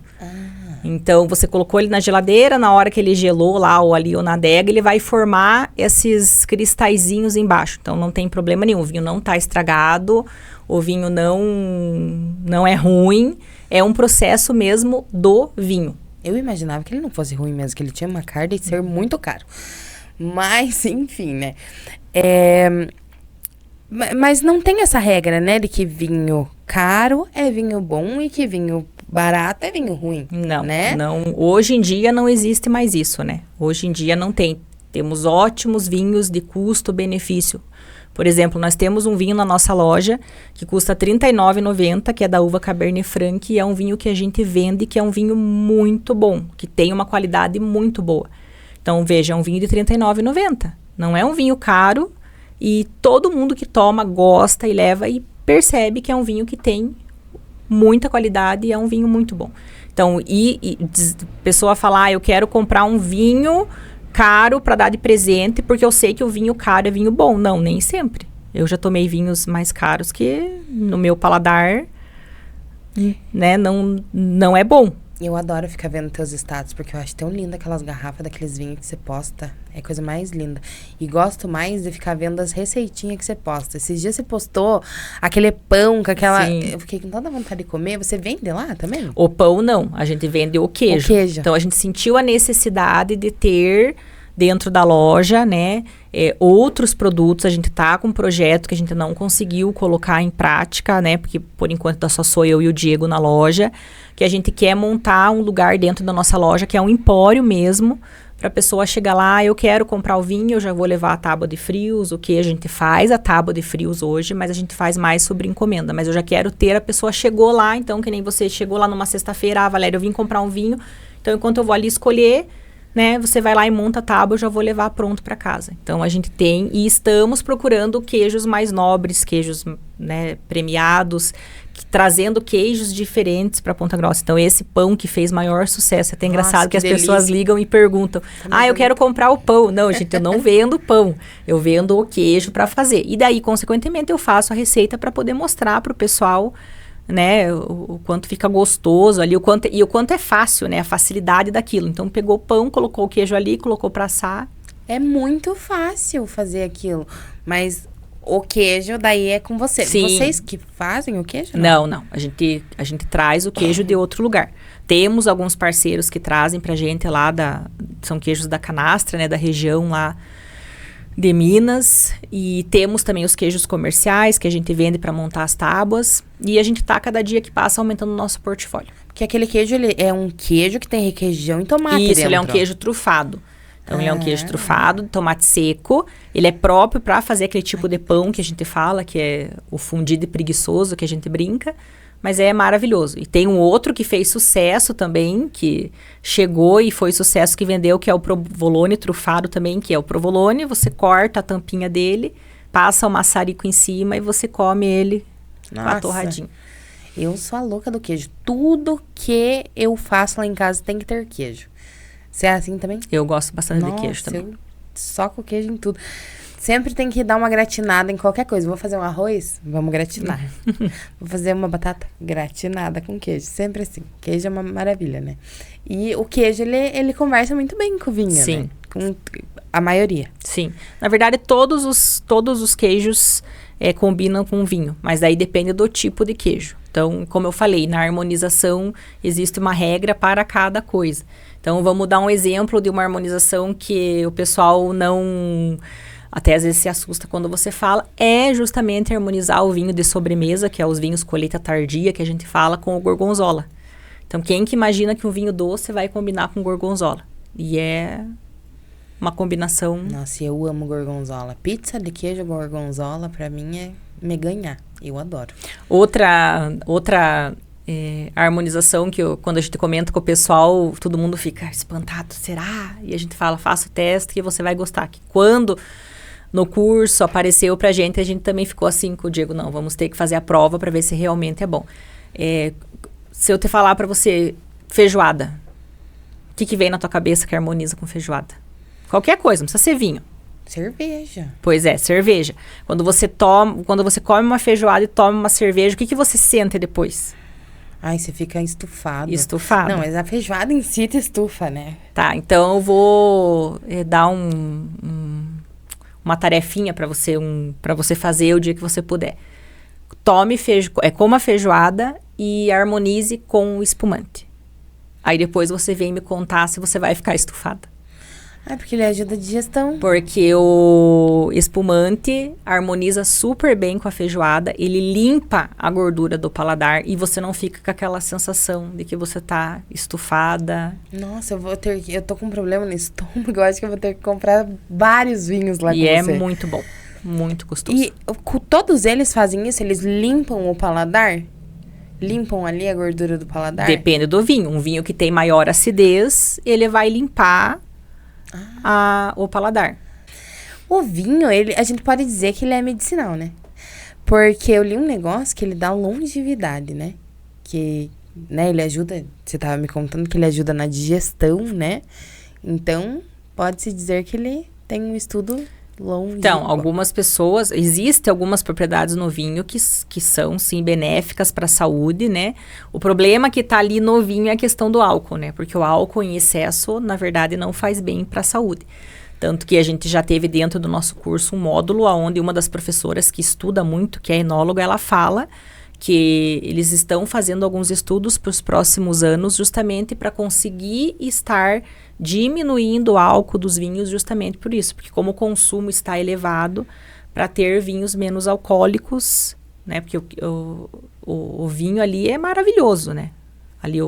Então, você colocou ele na geladeira, na hora que ele gelou lá ou ali ou na adega, ele vai formar esses cristalzinhos embaixo. Então, não tem problema nenhum. O vinho não tá estragado, o vinho não é ruim. É um processo mesmo do vinho. Eu imaginava que ele não fosse ruim mesmo, que ele tinha uma cara de ser muito caro. Mas, enfim, né? Mas não tem essa regra, né? De que vinho caro é vinho bom e que vinho barato é vinho ruim. Não, né? Não. Hoje em dia não existe mais isso, né? Hoje em dia não tem. Temos ótimos vinhos de custo-benefício. Por exemplo, nós temos um vinho na nossa loja que custa R$ 39,90, que é da uva Cabernet Franc, e é um vinho que a gente vende, que é um vinho muito bom, que tem uma qualidade muito boa. Então, veja, é um vinho de R$ 39,90. Não é um vinho caro e todo mundo que toma gosta e leva e percebe que é um vinho que tem muita qualidade e é um vinho muito bom. Então, a pessoa fala, eu quero comprar um vinho caro para dar de presente, porque eu sei que o vinho caro é vinho bom. Não, nem sempre. Eu já tomei vinhos mais caros que no meu paladar, né, não é bom. Eu adoro ficar vendo teus status, porque eu acho tão linda aquelas garrafas daqueles vinhos que você posta. É a coisa mais linda. E gosto mais de ficar vendo as receitinhas que você posta. Esses dias você postou aquele pão com aquela... Sim. Eu fiquei com tanta vontade de comer. Você vende lá também? O pão não, a gente vende o queijo. O queijo. Então, a gente sentiu a necessidade de ter dentro da loja, né, outros produtos. A gente tá com um projeto que a gente não conseguiu colocar em prática, né, porque por enquanto só sou eu e o Diego na loja, que a gente quer montar um lugar dentro da nossa loja, que é um empório mesmo, para a pessoa chegar lá, eu quero comprar o vinho, eu já vou levar a tábua de frios, o que a gente faz, a tábua de frios hoje, mas a gente faz mais sobre encomenda, mas eu já quero ter, a pessoa chegou lá, então que nem você chegou lá numa sexta-feira, Valéria, eu vim comprar um vinho, então enquanto eu vou ali escolher, né, você vai lá e monta a tábua, eu já vou levar pronto para casa. Então, a gente tem e estamos procurando queijos mais nobres, queijos, né, premiados, trazendo queijos diferentes para Ponta Grossa. Então, esse pão que fez maior sucesso. É até engraçado que as pessoas ligam e perguntam, eu quero comprar o pão. Não, gente, eu não vendo pão. Eu vendo o queijo para fazer. E daí, consequentemente, eu faço a receita para poder mostrar para o pessoal, né, o quanto fica gostoso ali, o quanto é fácil, né, a facilidade daquilo. Então, pegou o pão, colocou o queijo ali, colocou para assar. É muito fácil fazer aquilo, mas o queijo daí é com você. Sim. Vocês que fazem o queijo? Não. A gente traz o queijo de outro lugar. Temos alguns parceiros que trazem pra gente lá são queijos da canastra, né, da região lá de Minas, e temos também os queijos comerciais que a gente vende para montar as tábuas, e a gente tá cada dia que passa aumentando o nosso portfólio. Porque aquele queijo, ele é um queijo que tem requeijão e tomate Isso, dentro. ele é um queijo trufado. Então, ele é um queijo trufado, de tomate seco. Ele é próprio para fazer aquele tipo de pão que a gente fala, que é o fundido e preguiçoso, que a gente brinca. Mas é maravilhoso. E tem um outro que fez sucesso também, que chegou e foi sucesso, que vendeu, que é o provolone trufado também, que é o provolone. Você corta a tampinha dele, passa o maçarico em cima e você come ele com a torradinha. Eu sou a louca do queijo. Tudo que eu faço lá em casa tem que ter queijo. Você é assim também? Eu gosto bastante de queijo também. Eu soco queijo em tudo. Sempre tem que dar uma gratinada em qualquer coisa. Vou fazer um arroz? Vamos gratinar. Vou fazer uma batata? Gratinada com queijo. Sempre assim. Queijo é uma maravilha, né? E o queijo, ele conversa muito bem com o vinho, Sim. né? Com a maioria. Sim. Na verdade, todos os queijos combinam com o vinho. Mas daí depende do tipo de queijo. Então, como eu falei, na harmonização existe uma regra para cada coisa. Então, vamos dar um exemplo de uma harmonização que o pessoal não... Até às vezes se assusta quando você fala. É justamente harmonizar o vinho de sobremesa, que é os vinhos colheita tardia, que a gente fala, com o gorgonzola. Então, quem que imagina que um vinho doce vai combinar com gorgonzola? E é uma combinação... Nossa, eu amo gorgonzola. Pizza de queijo gorgonzola, pra mim, é me ganhar. Eu adoro. Outra harmonização que quando a gente comenta com o pessoal, todo mundo fica espantado. Será? E a gente fala, faça o teste que você vai gostar. Que quando no curso apareceu pra gente, a gente também ficou assim com o Diego. Não, vamos ter que fazer a prova pra ver se realmente é bom. Se eu te falar pra você, feijoada, o que vem na tua cabeça que harmoniza com feijoada? Qualquer coisa, não precisa ser vinho. Cerveja. Pois é, cerveja. Quando você come uma feijoada e toma uma cerveja, o que você sente depois? Ai, você fica estufado. Estufado. Não, mas a feijoada em si te estufa, né? Tá, então eu vou dar uma tarefinha pra você fazer o dia que você puder. Coma a feijoada e harmonize com o espumante. Aí depois você vem me contar se você vai ficar estufada. Ah, porque ele ajuda a digestão. Porque o espumante harmoniza super bem com a feijoada. Ele limpa a gordura do paladar e você não fica com aquela sensação de que você tá estufada. Nossa, eu tô com um problema no estômago. Eu acho que eu vou ter que comprar vários vinhos lá com você. E é muito bom. Muito gostoso. E todos eles fazem isso? Eles limpam o paladar? Limpam ali a gordura do paladar? Depende do vinho. Um vinho que tem maior acidez, ele vai limpar o paladar. O vinho, a gente pode dizer que ele é medicinal, né? Porque eu li um negócio que ele dá longevidade, né? Que, né, ele ajuda... Você tava me contando que ele ajuda na digestão, né? Então, pode-se dizer que ele tem um estudo longevo. Então, algumas pessoas... Existem algumas propriedades no vinho que são, sim, benéficas para a saúde, né? O problema que tá ali no vinho é a questão do álcool, né? Porque o álcool em excesso, na verdade, não faz bem para a saúde. Tanto que a gente já teve dentro do nosso curso um módulo onde uma das professoras que estuda muito, que é enóloga, ela fala que eles estão fazendo alguns estudos para os próximos anos justamente para conseguir estar diminuindo o álcool dos vinhos justamente por isso. Porque como o consumo está elevado, para ter vinhos menos alcoólicos, né? Porque o vinho ali é maravilhoso, né? Ali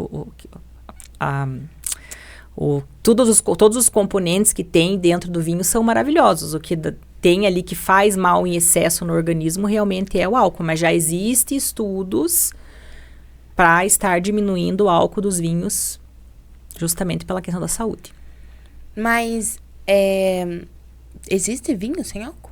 todos os componentes que tem dentro do vinho são maravilhosos. O que tem ali que faz mal em excesso no organismo realmente é o álcool. Mas já existem estudos para estar diminuindo o álcool dos vinhos justamente pela questão da saúde. Mas, existe vinho sem álcool?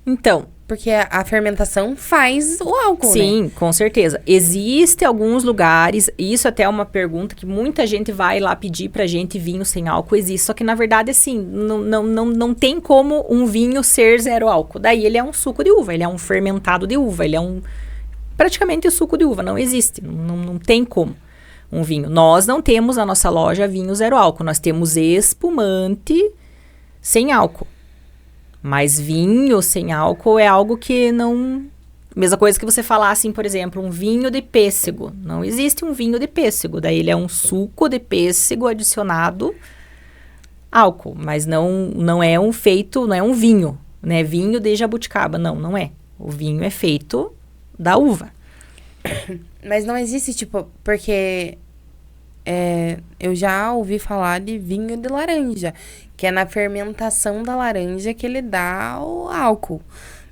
Então, Porque a fermentação faz o álcool, né? sim, com certeza. Existem alguns lugares, isso até é uma pergunta que muita gente vai lá pedir pra gente vinho sem álcool, existe. Só que, na verdade, assim, não tem como um vinho ser zero álcool. Daí ele é um suco de uva, ele é um fermentado de uva, ele é praticamente o suco de uva, não existe, não tem como um vinho. Nós não temos na nossa loja vinho zero álcool, nós temos espumante sem álcool. Mas vinho sem álcool é algo que não... Mesma coisa que você falar assim, por exemplo, um vinho de pêssego. Não existe um vinho de pêssego. Daí ele é um suco de pêssego adicionado álcool. Mas não é um feito, não é um vinho, né? Vinho de jabuticaba. Não é. O vinho é feito da uva. Mas não existe, tipo, porque eu já ouvi falar de vinho de laranja, que é na fermentação da laranja que ele dá o álcool.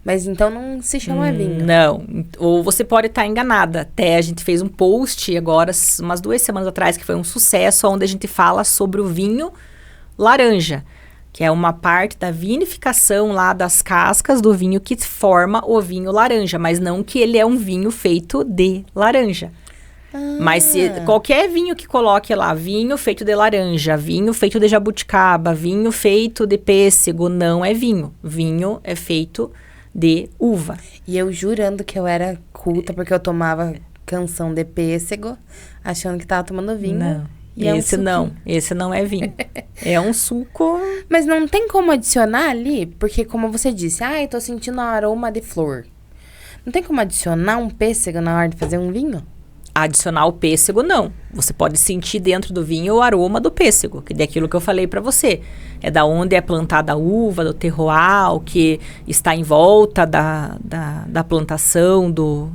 Mas então não se chama vinho. Não. Ou você pode estar enganada. Até a gente fez um post agora, umas 2 semanas atrás, que foi um sucesso, onde a gente fala sobre o vinho laranja, que é uma parte da vinificação lá das cascas do vinho que forma o vinho laranja, mas não que ele é um vinho feito de laranja. Mas se qualquer vinho que coloque lá, vinho feito de laranja, vinho feito de jabuticaba, vinho feito de pêssego, não é vinho. Vinho é feito de uva. E eu jurando que eu era culta porque eu tomava canção de pêssego, achando que tava tomando vinho. Não. E é um Esse não é vinho. É um suco. Mas não tem como adicionar ali? Porque como você disse, eu tô sentindo um aroma de flor. Não tem como adicionar um pêssego na hora de fazer um vinho? Adicionar o pêssego, não. Você pode sentir dentro do vinho o aroma do pêssego, que é aquilo que eu falei para você. É da onde é plantada a uva, do terroir, o que está em volta da plantação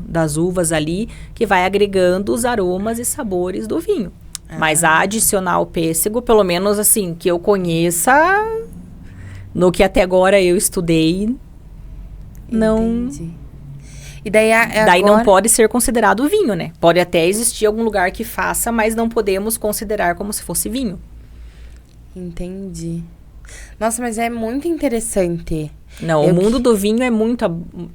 das uvas ali, que vai agregando os aromas e sabores do vinho. Mas adicionar o pêssego, pelo menos assim, que eu conheça, no que até agora eu estudei, não... Entendi. E daí, Daí agora... não pode ser considerado vinho, né? Pode até existir algum lugar que faça, mas não podemos considerar como se fosse vinho. Entendi. Nossa, mas é muito interessante. Não, o mundo do vinho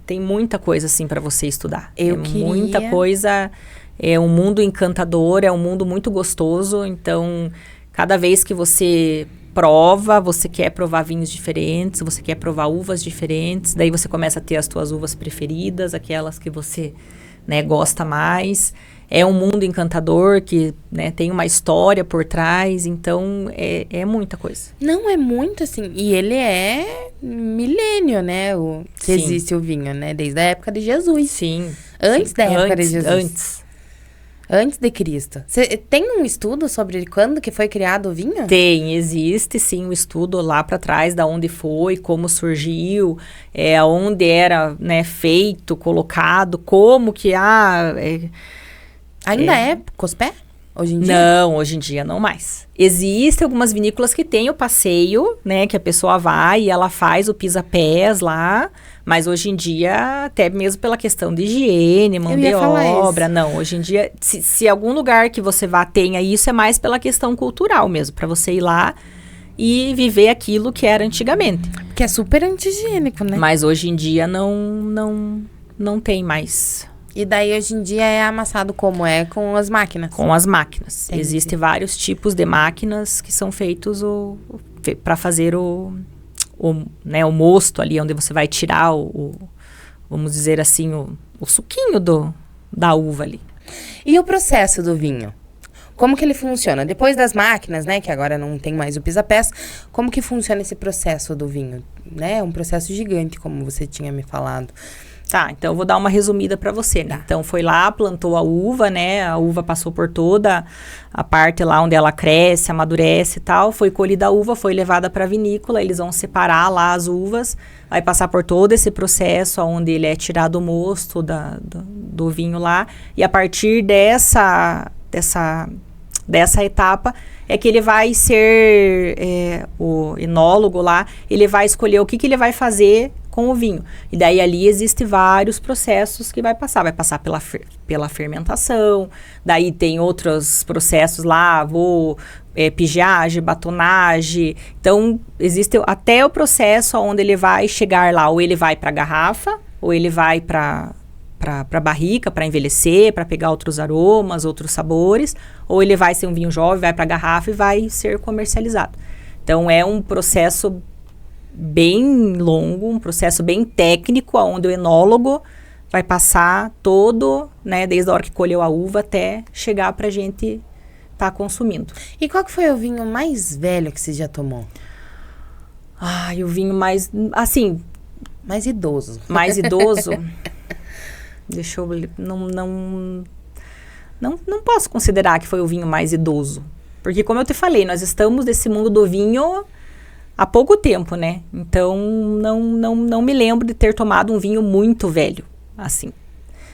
tem muita coisa assim para você estudar. Muita coisa, é um mundo encantador, é um mundo muito gostoso. Então, cada vez que você prova, você quer provar vinhos diferentes, você quer provar uvas diferentes, daí você começa a ter as tuas uvas preferidas, aquelas que você, né, gosta mais. É um mundo encantador que, né, tem uma história por trás, então é muita coisa. Não, é muito assim. E ele é milênio, né? Que existe o vinho, né? Desde a época de Jesus. Sim. Antes da época de Jesus. Antes de Cristo. Você tem um estudo sobre quando que foi criado o vinho? Existe sim um estudo lá para trás, da onde foi, como surgiu, onde era, né, feito, colocado, como que Ainda é Cospé? Hoje em dia? Não, hoje em dia não mais. Existem algumas vinícolas que tem o passeio, né, que a pessoa vai e ela faz o pisa-pés lá, mas hoje em dia, até mesmo pela questão de higiene, mão de obra, não, hoje em dia, se algum lugar que você vá tenha isso, é mais pela questão cultural mesmo, para você ir lá e viver aquilo que era antigamente. Que é super anti-higiênico, né? Mas hoje em dia não tem mais. E daí, hoje em dia, é amassado como? É com as máquinas? Com as máquinas. Entendi. Existem vários tipos de máquinas que são feitos para fazer o mosto ali, onde você vai tirar vamos dizer assim, o suquinho da uva ali. E o processo do vinho? Como que ele funciona? Depois das máquinas, né, que agora não tem mais o pisa-pés, como que funciona esse processo do vinho? Né? É um processo gigante, como você tinha me falado. Tá, então eu vou dar uma resumida para você, né? Então foi lá, plantou a uva, né? A uva passou por toda a parte lá onde ela cresce, amadurece e tal. Foi colhida a uva, foi levada para a vinícola, eles vão separar lá as uvas, vai passar por todo esse processo onde ele é tirado o mosto do vinho lá. E a partir dessa etapa é que ele vai ser, o enólogo lá, ele vai escolher o que ele vai fazer com o vinho. E daí ali existe vários processos que vai passar pela fermentação, daí tem outros processos lá, pigeagem, batonagem. Então, existe até o processo onde ele vai chegar lá, ou ele vai para garrafa, ou ele vai para barrica, para envelhecer, para pegar outros aromas, outros sabores, ou ele vai ser um vinho jovem, vai para garrafa e vai ser comercializado. Então, é um processo bem longo, um processo bem técnico, onde o enólogo vai passar todo, né, desde a hora que colheu a uva até chegar para a gente estar consumindo. E qual que foi o vinho mais velho que você já tomou? E o vinho mais, assim... Mais idoso. Mais idoso? Deixa eu... Não posso considerar que foi o vinho mais idoso. Porque, como eu te falei, nós estamos nesse mundo do vinho há pouco tempo, né? Então, não me lembro de ter tomado um vinho muito velho, assim.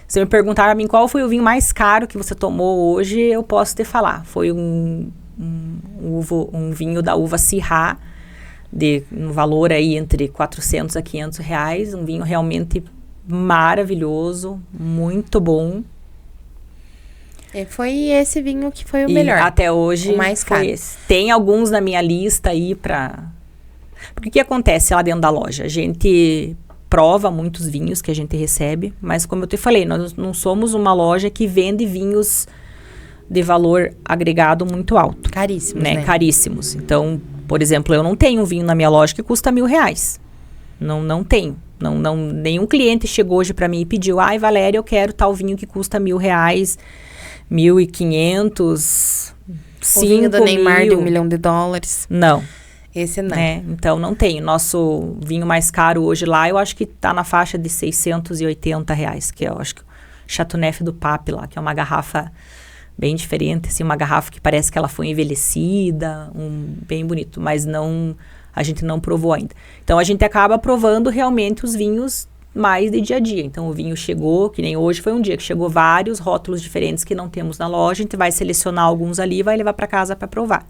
Se me perguntar a mim qual foi o vinho mais caro que você tomou hoje, eu posso te falar. Foi um vinho da uva Syrah, um valor aí entre 400 a 500 reais. Um vinho realmente maravilhoso, muito bom. Foi esse vinho que foi o melhor. Até hoje, o mais caro. Foi esse. Tem alguns na minha lista aí pra... Porque o que acontece lá dentro da loja? A gente prova muitos vinhos que a gente recebe, mas como eu te falei, nós não somos uma loja que vende vinhos de valor agregado muito alto. Caríssimos, né? Caríssimos. Então, por exemplo, eu não tenho um vinho na minha loja que custa R$1.000. Não tenho. Nenhum cliente chegou hoje pra mim e pediu, Valéria, eu quero tal vinho que custa R$1.000, 1.500, o vinho do Neymar de $1 milhão. Não. Esse não. Então, não tem. Nosso vinho mais caro hoje lá, eu acho que tá na faixa de R$680, que eu acho que o Chateauneuf do Pape lá, que é uma garrafa bem diferente, assim, uma garrafa que parece que ela foi envelhecida, bem bonito, mas a gente não provou ainda. Então, a gente acaba provando realmente os vinhos mais de dia a dia. Então, o vinho chegou, que nem hoje foi um dia que chegou vários rótulos diferentes que não temos na loja, a gente vai selecionar alguns ali e vai levar para casa para provar.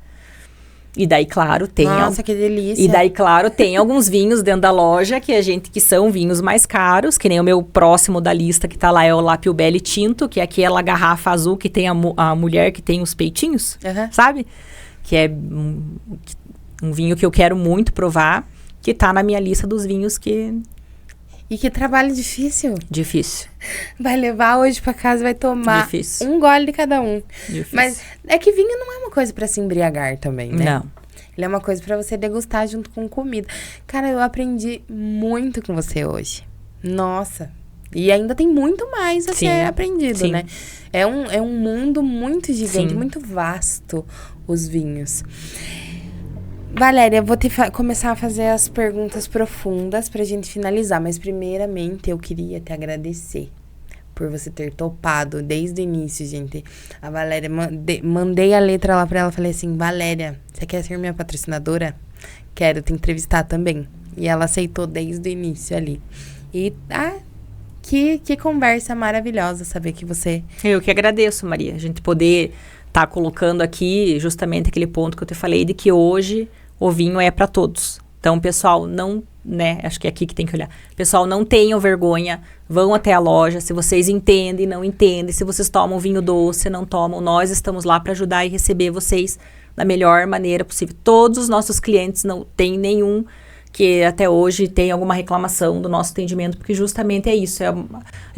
E daí, claro, tem... Nossa, que delícia! E daí, claro, tem alguns vinhos dentro da loja que são vinhos mais caros, que nem o meu próximo da lista que tá lá é o Lapio Belli Tinto, que é aquela garrafa azul que tem a mulher que tem os peitinhos, sabe? Que é um vinho que eu quero muito provar, que tá na minha lista dos vinhos que... E que trabalho difícil. Difícil. Vai levar hoje pra casa, vai tomar Difícil. Um gole de cada um. Difícil. Mas é que vinho não é uma coisa pra se embriagar também, né? Não. Ele é uma coisa pra você degustar junto com comida. Cara, eu aprendi muito com você hoje. Nossa. E ainda tem muito mais a ser aprendido, né? É um mundo muito gigante, muito vasto, os vinhos. Valéria, eu vou começar a fazer as perguntas profundas pra gente finalizar. Mas, primeiramente, eu queria te agradecer por você ter topado desde o início, gente. A Valéria, mandei a letra lá pra ela. Falei assim, Valéria, você quer ser minha patrocinadora? Quero te entrevistar também. E ela aceitou desde o início ali. E, que conversa maravilhosa saber que você... Eu que agradeço, Maria. A gente poder tá colocando aqui justamente aquele ponto que eu te falei de que hoje o vinho é para todos. Então, pessoal, acho que é aqui que tem que olhar. Pessoal, não tenham vergonha, vão até a loja. Se vocês entendem, não entendem, se vocês tomam vinho doce, não tomam, nós estamos lá para ajudar e receber vocês da melhor maneira possível. Todos os nossos clientes, não tem nenhum que até hoje tem alguma reclamação do nosso atendimento, porque justamente é isso. A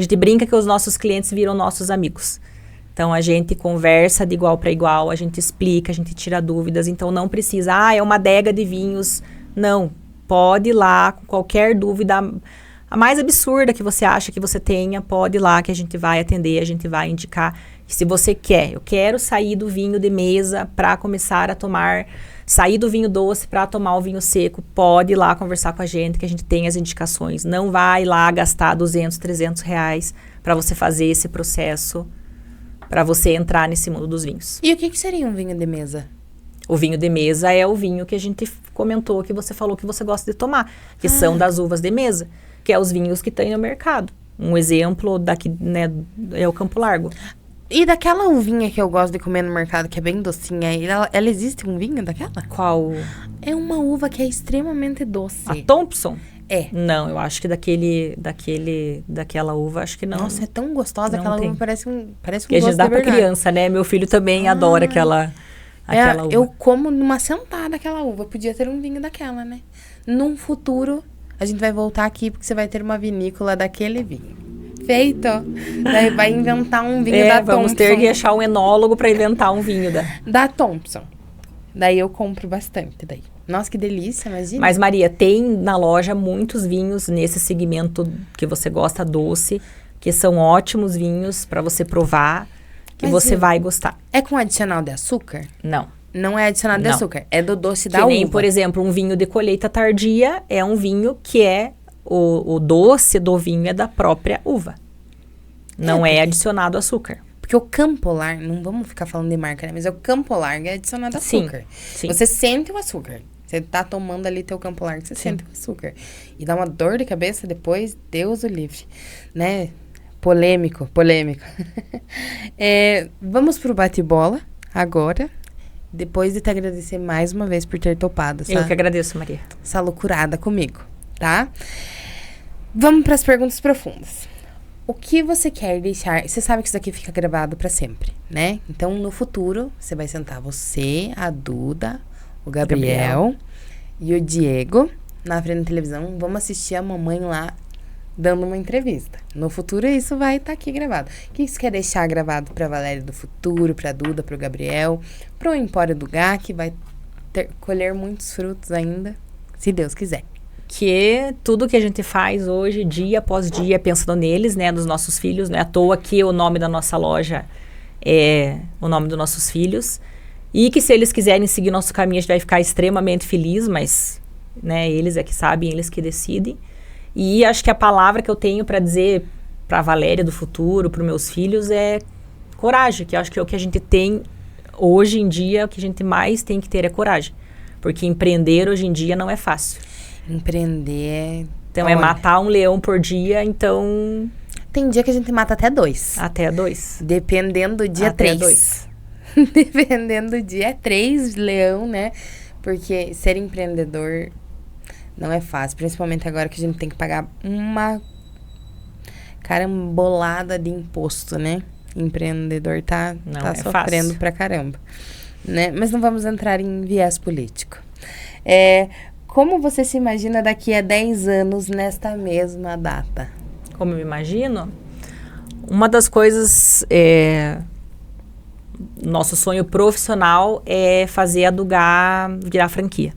gente brinca que os nossos clientes viram nossos amigos. Então, a gente conversa de igual para igual, a gente explica, a gente tira dúvidas. Então, não precisa, é uma adega de vinhos. Não, pode ir lá com qualquer dúvida, a mais absurda que você acha que você tenha, pode ir lá que a gente vai atender, a gente vai indicar. E se você eu quero sair do vinho de mesa para começar a tomar, sair do vinho doce para tomar o vinho seco, pode ir lá conversar com a gente, que a gente tem as indicações. Não vai lá gastar 200, 300 reais para você fazer esse processo, para você entrar nesse mundo dos vinhos. E o que seria um vinho de mesa? O vinho de mesa é o vinho que a gente comentou, que você falou que você gosta de tomar, que são das uvas de mesa, que é os vinhos que tem no mercado. Um exemplo daqui, né, é o Campo Largo. E daquela uvinha que eu gosto de comer no mercado, que é bem docinha, ela existe um vinho daquela? Qual? É uma uva que é extremamente doce. A Thompson? É. Não, eu acho que daquela uva, acho que não. Nossa, é tão gostosa. Não aquela tem. uva parece um Que a gente doce dá de pra verdade. criança, né? Meu filho também adora aquela uva. Eu como numa sentada aquela uva. Podia ter um vinho daquela, né? Num futuro, a gente vai voltar aqui porque você vai ter uma vinícola daquele vinho. Feito. Daí vai inventar um vinho da Thompson. Vamos ter que achar um enólogo pra inventar um vinho da Thompson. Daí eu compro bastante daí. Nossa, que delícia, imagina. Mas, Maria, tem na loja muitos vinhos nesse segmento que você gosta, doce, que são ótimos vinhos pra você provar, que Mas você vai gostar. É com adicional de açúcar? Não. Não é adicionado de Não. açúcar, é do doce da Que uva. nem, por exemplo, um vinho de colheita tardia é um vinho que é o doce do vinho é da própria uva. Não é adicionado açúcar. Porque o Campo Largo, não vamos ficar falando de marca, né? Mas o Campo Largo é adicionado Sim, açúcar. sim. Você sente o açúcar. Você tá tomando ali teu Campo Largo, você sente o açúcar. E dá uma dor de cabeça depois, Deus o livre. Né? Polêmico. Vamos pro bate-bola agora. Depois de te agradecer mais uma vez por ter topado Eu que agradeço, Maria. essa loucurada comigo, tá? Vamos para as perguntas profundas. O que você quer deixar? Você sabe que isso aqui fica gravado para sempre, né? Então, no futuro, você vai sentar você, a Duda, o Gabriel e o Diego na frente da televisão. Vamos assistir a mamãe lá dando uma entrevista. No futuro, isso vai estar aqui gravado. O que você quer deixar gravado para a Valéria do futuro, para a Duda, para o Gabriel, para o Empório do Gá, que vai colher muitos frutos ainda, se Deus quiser. Que tudo que a gente faz hoje, dia após dia, pensando neles, né, nos nossos filhos, não é à toa que o nome da nossa loja é o nome dos nossos filhos, e que se eles quiserem seguir nosso caminho, a gente vai ficar extremamente feliz, mas, né, eles é que sabem, eles que decidem. E acho que a palavra que eu tenho para dizer para a Valéria do futuro, para os meus filhos, é coragem, que eu acho que é o que a gente tem hoje em dia, o que a gente mais tem que ter é coragem, porque empreender hoje em dia não é fácil. Empreender. Então, olha, é matar um leão por dia, então... Tem dia que a gente mata até 2. Até 2. Dependendo do dia, Até 3. 2. Dependendo do dia, 3 leão, né? Porque ser empreendedor não é fácil. Principalmente agora que a gente tem que pagar uma carambolada de imposto, né? Empreendedor tá sofrendo fácil pra caramba. Né? Mas não vamos entrar em viés político. Como você se imagina daqui a 10 anos nesta mesma data? Como eu imagino, uma das coisas, nosso sonho profissional é fazer a Dugá virar franquia.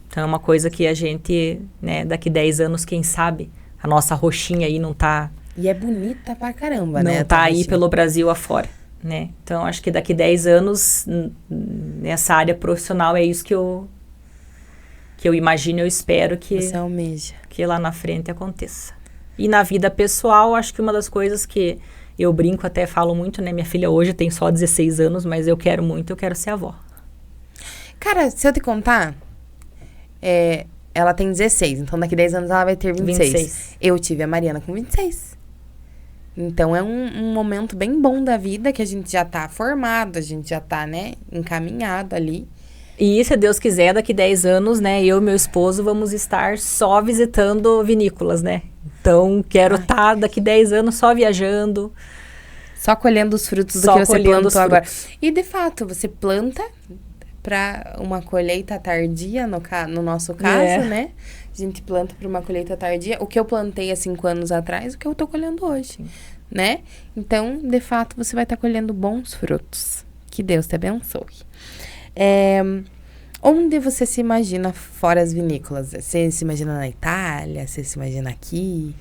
Então é uma coisa que a gente, né, daqui 10 anos, quem sabe, a nossa roxinha aí não tá... E é bonita pra caramba, né? Não tá aí pelo Brasil afora, né? Então acho que daqui 10 anos, nessa área profissional, é isso que eu imagino, eu espero que... Você almeja. Que lá na frente aconteça. E na vida pessoal, acho que uma das coisas que eu brinco, até falo muito, né? Minha filha hoje tem só 16 anos, mas eu quero ser avó. Cara, se eu te contar, ela tem 16, então daqui 10 anos ela vai ter 26. Eu tive a Mariana com 26. Então é um momento bem bom da vida, que a gente já tá formado, a gente já tá, né, encaminhado ali. E se Deus quiser, daqui 10 anos, né, eu e meu esposo vamos estar só visitando vinícolas, né? Então, quero estar daqui 10 anos só viajando. Só colhendo os frutos do que você plantou agora. E, de fato, você planta para uma colheita tardia, no nosso caso, né? A gente planta para uma colheita tardia. O que eu plantei há 5 anos atrás, o que eu tô colhendo hoje, né? Então, de fato, você vai estar colhendo bons frutos. Que Deus te abençoe. Onde você se imagina fora as vinícolas? Você se imagina na Itália? Você se imagina aqui?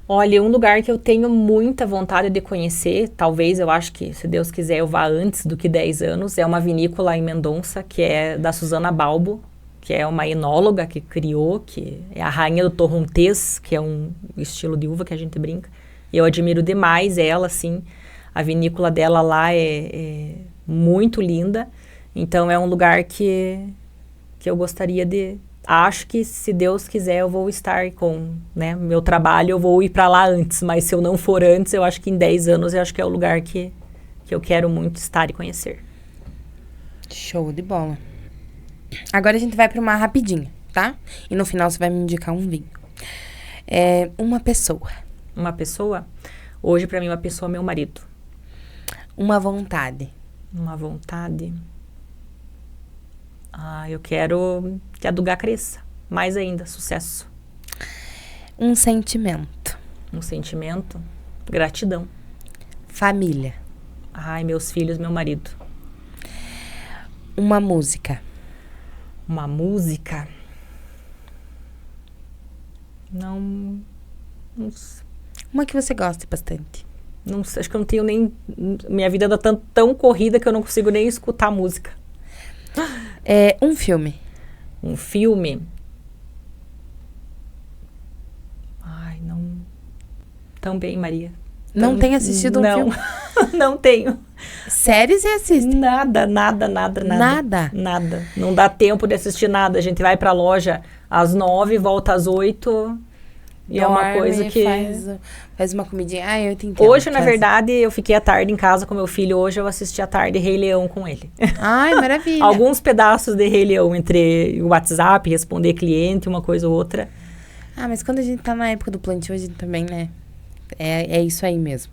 Olha, um lugar que eu tenho muita vontade de conhecer, talvez eu acho que, se Deus quiser, eu vá antes do que 10 anos, é uma vinícola em Mendonça, que é da Susana Balbo, que é uma enóloga que criou, que é a rainha do torrontés, que é um estilo de uva que a gente brinca. Eu admiro demais ela, assim. A vinícola dela lá é muito linda. Então, é um lugar que eu gostaria de... Acho que, se Deus quiser, eu vou estar com, né, meu trabalho, eu vou ir para lá antes. Mas se eu não for antes, eu acho que em 10 anos, eu acho que é o lugar que eu quero muito estar e conhecer. Show de bola. Agora a gente vai para uma rapidinha, tá? E no final você vai me indicar um vinho. Uma pessoa. Uma pessoa? Hoje, pra mim, uma pessoa é meu marido. Uma vontade. Uma vontade? Eu quero que a Dugá cresça. Mais ainda, sucesso. Um sentimento. Um sentimento? Gratidão. Família. Meus filhos, meu marido. Uma música. Uma música? Não sei. Uma que você goste bastante. Não sei, acho que eu não tenho nem... Minha vida anda tão corrida que eu não consigo nem escutar música. Um filme. Um filme? Não... Também, Maria. Não tem assistido um filme? Não tenho. Séries você assiste? Nada. Nada? Nada. Não dá tempo de assistir nada. A gente vai pra loja às 9, volta às 8. E é uma coisa que... Faz uma comidinha. Eu te entendo. Hoje, na verdade, eu fiquei à tarde em casa com meu filho. Hoje eu assisti à tarde Rei Leão com ele. Maravilha. Alguns pedaços de Rei Leão entre o WhatsApp, responder cliente, uma coisa ou outra. Mas quando a gente tá na época do plantio, a gente também, né? É isso aí mesmo.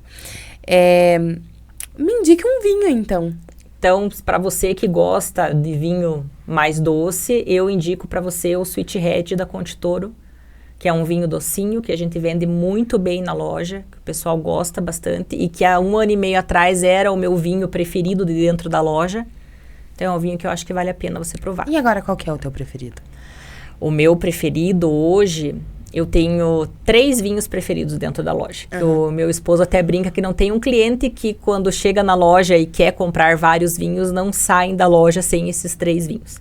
Me indique um vinho, então. Então, para você que gosta de vinho mais doce, eu indico para você o Sweet Red da Conte Toro, que é um vinho docinho, que a gente vende muito bem na loja, que o pessoal gosta bastante, e que há 1 ano e meio atrás era o meu vinho preferido de dentro da loja. Então, é um vinho que eu acho que vale a pena você provar. E agora, qual que é o teu preferido? O meu preferido hoje... Eu tenho 3 vinhos preferidos dentro da loja. O meu esposo até brinca que não tem um cliente que, quando chega na loja e quer comprar vários vinhos, não saem da loja sem esses 3 vinhos.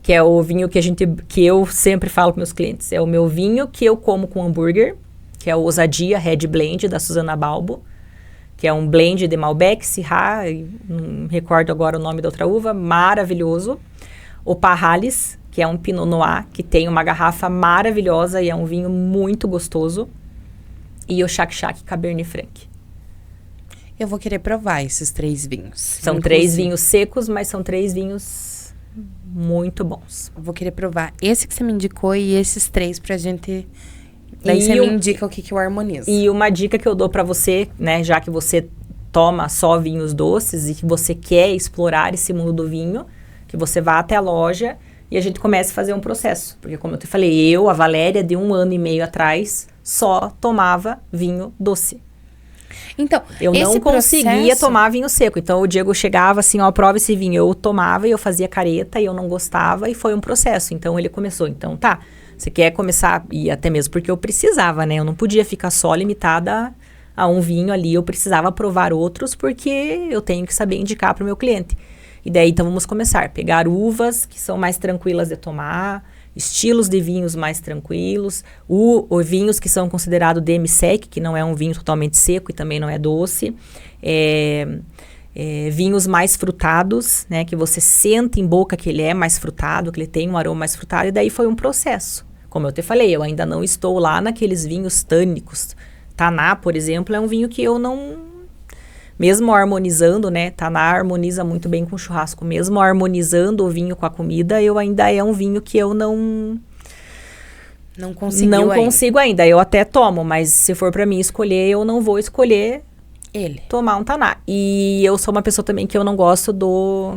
Que é o vinho que eu sempre falo para meus clientes. É o meu vinho que eu como com hambúrguer, que é o Ousadia Red Blend, da Susana Balbo, que é um blend de Malbec, Syrah, não me recordo agora o nome da outra uva, maravilhoso. O Parralis, que é um Pinot Noir, que tem uma garrafa maravilhosa e é um vinho muito gostoso. E o Chac Chac Cabernet Franc. Eu vou querer provar esses 3 vinhos. São 3 vinhos secos, mas são 3 vinhos muito bons. Eu vou querer provar esse que você me indicou e esses 3 pra gente... Daí você me indica o que eu harmonizo. E uma dica que eu dou pra você, né, já que você toma só vinhos doces e que você quer explorar esse mundo do vinho, que você vá até a loja... E a gente começa a fazer um processo. Porque, como eu te falei, a Valéria, de 1 ano e meio atrás, só tomava vinho doce. Então, eu não conseguia tomar vinho seco. Então, o Diego chegava assim, prova esse vinho. Eu tomava e eu fazia careta e eu não gostava. E foi um processo. Então, ele começou. Então, você quer começar... E até mesmo porque eu precisava, né? Eu não podia ficar só limitada a um vinho ali. Eu precisava provar outros porque eu tenho que saber indicar para o meu cliente. E daí, então, vamos começar. Pegar uvas que são mais tranquilas de tomar, estilos de vinhos mais tranquilos, vinhos que são considerados demi-sec, que não é um vinho totalmente seco e também não é doce, vinhos mais frutados, né, que você sente em boca que ele é mais frutado, que ele tem um aroma mais frutado, e daí foi um processo. Como eu te falei, eu ainda não estou lá naqueles vinhos tânicos. Taná, por exemplo, é um vinho que eu não... Mesmo harmonizando, né? Taná harmoniza muito bem com churrasco. Mesmo harmonizando o vinho com a comida, ainda é um vinho que eu não consigo ainda. Eu até tomo, mas se for pra mim escolher, eu não vou escolher tomar um Taná. E eu sou uma pessoa também que eu não gosto do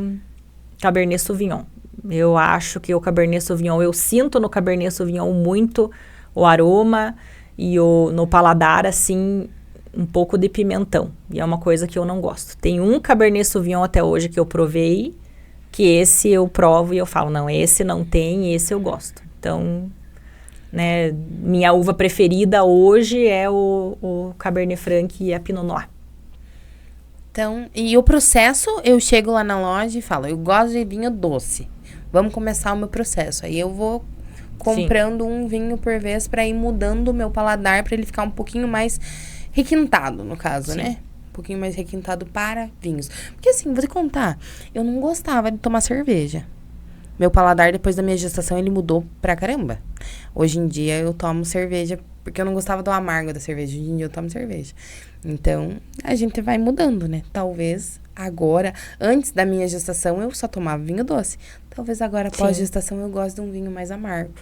Cabernet Sauvignon. Eu acho que o Cabernet Sauvignon, eu sinto no Cabernet Sauvignon muito o aroma e no paladar, assim... um pouco de pimentão, e é uma coisa que eu não gosto. Tem um Cabernet Sauvignon até hoje que eu provei, que esse eu provo e eu falo, não, esse não tem, esse eu gosto. Então, né, minha uva preferida hoje é o Cabernet Franc e a Pinot Noir. Então, e o processo, eu chego lá na loja e falo, eu gosto de vinho doce, vamos começar o meu processo. Aí eu vou comprando um vinho por vez para ir mudando o meu paladar, para ele ficar um pouquinho mais... requintado, no caso, né? Um pouquinho mais requintado para vinhos. Porque assim, vou te contar, eu não gostava de tomar cerveja. Meu paladar, depois da minha gestação, ele mudou pra caramba. Hoje em dia, eu tomo cerveja Porque eu não gostava do amargo da cerveja. Hoje em dia eu tomo cerveja. Então, a gente vai mudando, né? Talvez agora, antes da minha gestação, eu só tomava vinho doce. Talvez agora, após gestação, eu goste de um vinho mais amargo.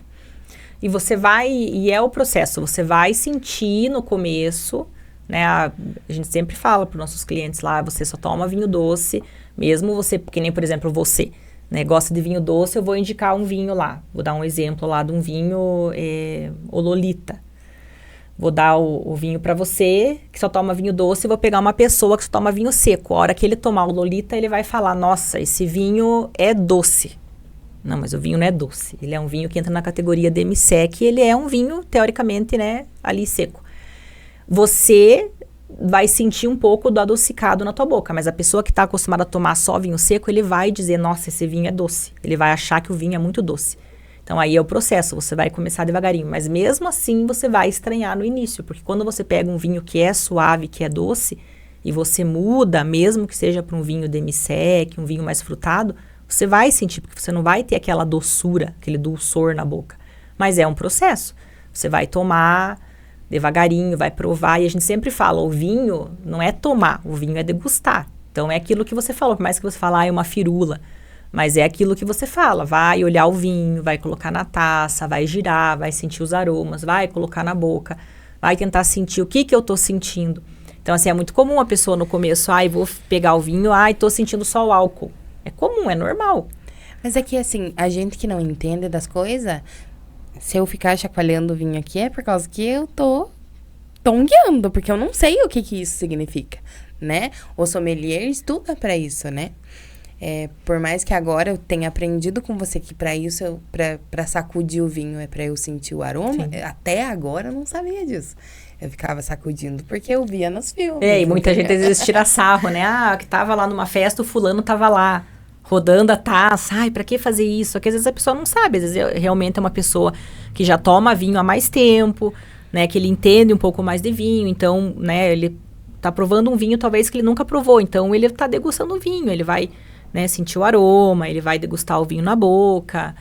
E você vai, e é o processo, você vai sentir no começo, né? A gente sempre fala para os nossos clientes lá, você só toma vinho doce, mesmo você, que nem, por exemplo, você, né, gosta de vinho doce, eu vou indicar um vinho lá. Vou dar um exemplo lá de um vinho, o Lolita. Vou dar o vinho para você, que só toma vinho doce, e vou pegar uma pessoa que só toma vinho seco. A hora que ele tomar o Lolita, ele vai falar, nossa, esse vinho é doce. Não, mas o vinho não é doce. Ele é um vinho que entra na categoria demi-sec, e ele é um vinho, teoricamente, né, ali seco. Você vai sentir um pouco do adocicado na tua boca, mas a pessoa que está acostumada a tomar só vinho seco, ele vai dizer, nossa, esse vinho é doce. Ele vai achar que o vinho é muito doce. Então, aí é o processo, você vai começar devagarinho. Mas mesmo assim, você vai estranhar no início, porque quando você pega um vinho que é suave, que é doce, e você muda, mesmo que seja para um vinho demi-sec, um vinho mais frutado, você vai sentir, porque você não vai ter aquela doçura, aquele dulçor na boca. Mas é um processo. Você vai tomar devagarinho, vai provar. E a gente sempre fala, o vinho não é tomar, o vinho é degustar. Então, é aquilo que você falou, por mais que você fale, é uma firula. Mas é aquilo que você fala, vai olhar o vinho, vai colocar na taça, vai girar, vai sentir os aromas, vai colocar na boca, vai tentar sentir o que eu tô sentindo. Então, assim, é muito comum a pessoa no começo, vou pegar o vinho, tô sentindo só o álcool. É comum, é normal. Mas é que, assim, a gente que não entende das coisas, se eu ficar chacoalhando o vinho aqui, é por causa que eu tô tongueando, porque eu não sei o que isso significa, né? O sommelier estuda pra isso, né? Por mais que agora eu tenha aprendido com você que pra isso, pra sacudir o vinho é pra eu sentir o aroma, até agora eu não sabia disso. Eu ficava sacudindo porque eu via nos filmes. E muita gente às vezes tira sarro, né? Que tava lá numa festa, o fulano tava lá, rodando a taça. Pra que fazer isso? Porque às vezes a pessoa não sabe. Às vezes realmente é uma pessoa que já toma vinho há mais tempo, né? Que ele entende um pouco mais de vinho. Então, né? Ele tá provando um vinho talvez que ele nunca provou. Então, ele tá degustando o vinho. Ele vai, né, sentir o aroma, ele vai degustar o vinho na boca.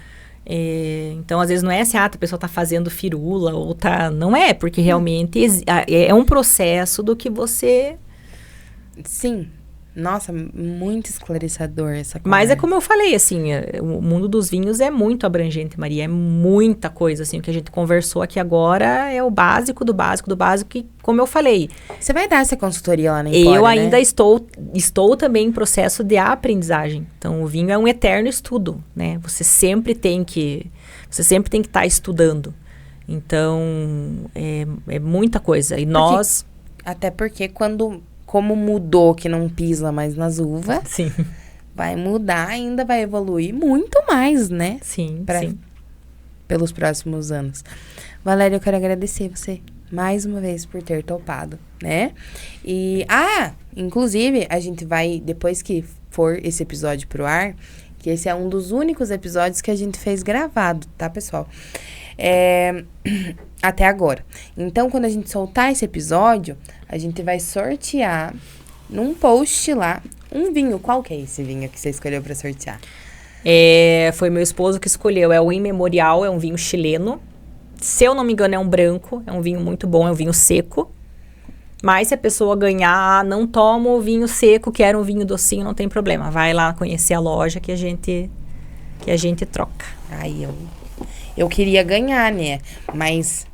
Então, às vezes não é assim, a pessoa tá fazendo firula ou tá... Não é, porque realmente é um processo do que você... Sim. Nossa, muito esclarecedor essa conversa. Mas é como eu falei, assim, o mundo dos vinhos é muito abrangente, Maria. É muita coisa, assim. O que a gente conversou aqui agora é o básico do básico do básico. Que, como eu falei... Você vai dar essa consultoria lá na Empório, eu ainda né? estou também em processo de aprendizagem. Então, o vinho é um eterno estudo, né? Você sempre tem que estar estudando. Então, é muita coisa. E nós... Até porque como mudou que não pisa mais nas uvas, Sim. vai mudar, ainda vai evoluir muito mais, né? Sim, sim. Pelos próximos anos. Valéria, eu quero agradecer você mais uma vez por ter topado, né? E, inclusive, a gente vai, depois que for esse episódio pro ar, que esse é um dos únicos episódios que a gente fez gravado, tá, pessoal? Até agora. Então, quando a gente soltar esse episódio, a gente vai sortear num post lá um vinho. Qual que é esse vinho que você escolheu pra sortear? Foi meu esposo que escolheu. É o In Memorial, é um vinho chileno. Se eu não me engano, é um branco. É um vinho muito bom, é um vinho seco. Mas se a pessoa ganhar, não toma o vinho seco, que era um vinho docinho, não tem problema. Vai lá conhecer a loja que a gente troca. Eu queria ganhar, né? Mas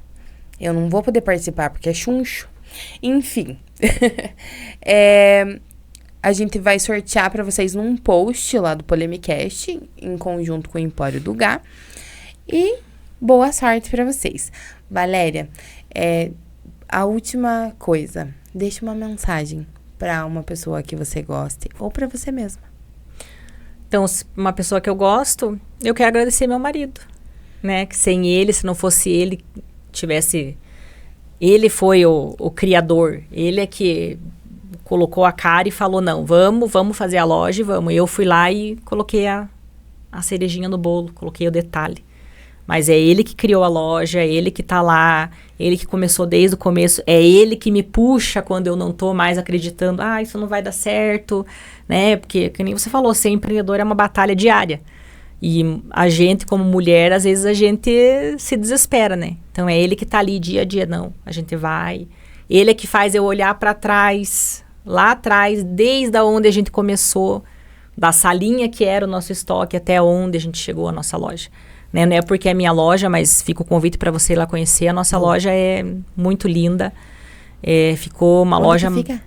eu não vou poder participar porque é chuncho. Enfim. A gente vai sortear para vocês num post lá do Polemicast, em conjunto com o Empório do Gá. E boa sorte para vocês. Valéria, a última coisa. Deixa uma mensagem para uma pessoa que você goste ou para você mesma. Então, uma pessoa que eu gosto, eu quero agradecer meu marido. Né, que sem ele, se não fosse ele, ele foi o criador, ele é que colocou a cara e falou, não, vamos fazer a loja e vamos. Eu fui lá e coloquei a cerejinha no bolo, coloquei o detalhe. Mas é ele que criou a loja, é ele que tá lá, ele que começou desde o começo, é ele que me puxa quando eu não tô mais acreditando, isso não vai dar certo, né, porque, como você falou, ser empreendedor é uma batalha diária. E a gente, como mulher, às vezes a gente se desespera, né? Então, é ele que tá ali dia a dia, não. A gente vai. Ele é que faz eu olhar para trás, lá atrás, desde onde a gente começou, da salinha que era o nosso estoque até onde a gente chegou a nossa loja. Né? Não é porque é minha loja, mas fica o convite para você ir lá conhecer. A nossa loja é muito linda. Ficou uma Onde loja que fica?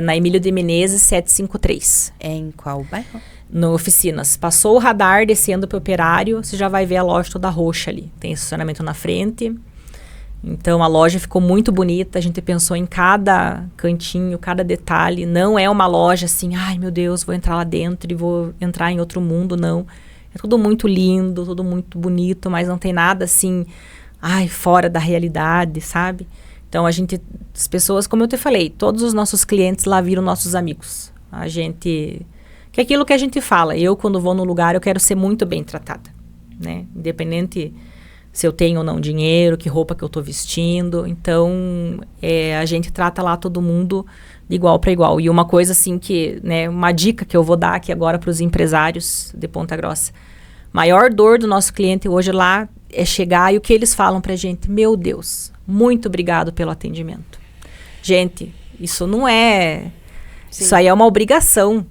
Na Emílio de Menezes 753. É em qual bairro? No Oficinas. Passou o radar descendo para o Operário, você já vai ver a loja toda roxa ali. Tem estacionamento na frente. Então, a loja ficou muito bonita. A gente pensou em cada cantinho, cada detalhe. Não é uma loja assim, ai meu Deus, vou entrar lá dentro e vou entrar em outro mundo, não. É tudo muito lindo, tudo muito bonito, mas não tem nada assim, ai, fora da realidade, sabe? Então, as pessoas, como eu te falei, todos os nossos clientes lá viram nossos amigos. Que é aquilo que a gente fala. Eu, quando vou no lugar, eu quero ser muito bem tratada, né? Independente se eu tenho ou não dinheiro, que roupa que eu tô vestindo. Então, a gente trata lá todo mundo de igual para igual. E uma coisa assim que, né, uma dica que eu vou dar aqui agora para os empresários de Ponta Grossa. Maior dor do nosso cliente hoje lá é chegar e o que eles falam pra gente, meu Deus, muito obrigado pelo atendimento. Gente, isso não é... Sim. Isso aí é uma obrigação,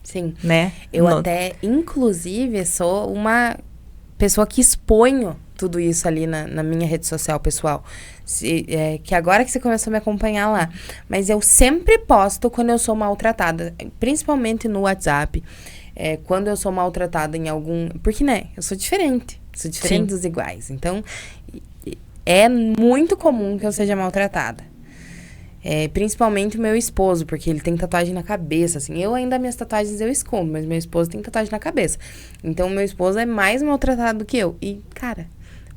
Sim. né? Eu até, inclusive, sou uma pessoa que exponho tudo isso ali na minha rede social pessoal. Que agora que você começou a me acompanhar lá. Mas eu sempre posto quando eu sou maltratada. Principalmente no WhatsApp. Quando eu sou maltratada em algum... Porque, né? Eu sou diferente. Sou diferente dos iguais. Então, é muito comum que eu seja maltratada. Principalmente o meu esposo, porque ele tem tatuagem na cabeça, assim. Eu ainda, minhas tatuagens eu escondo, mas meu esposo tem tatuagem na cabeça. Então, meu esposo é mais maltratado do que eu. E, cara,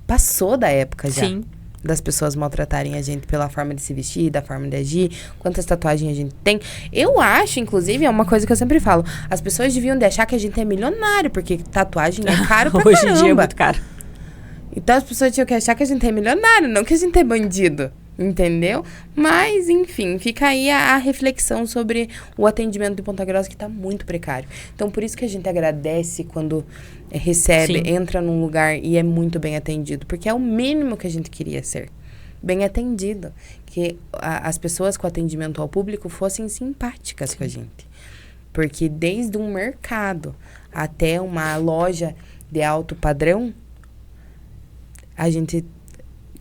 passou da época já. Sim. Das pessoas maltratarem a gente pela forma de se vestir, da forma de agir, quantas tatuagens a gente tem. Eu acho, inclusive, é uma coisa que eu sempre falo, as pessoas deviam deixar que a gente é milionário, porque tatuagem é caro pra Hoje caramba. em dia é muito caro. Então as pessoas tinham que achar que a gente é milionário, não que a gente é bandido. Entendeu? Mas, enfim, fica aí a reflexão sobre o atendimento de Ponta Grossa, que tá muito precário. Então, por isso que a gente agradece quando recebe, Sim. entra num lugar e é muito bem atendido. Porque é o mínimo que a gente queria ser. Bem atendido. Que as pessoas com atendimento ao público fossem simpáticas com a gente. Porque desde um mercado até uma loja de alto padrão, a gente...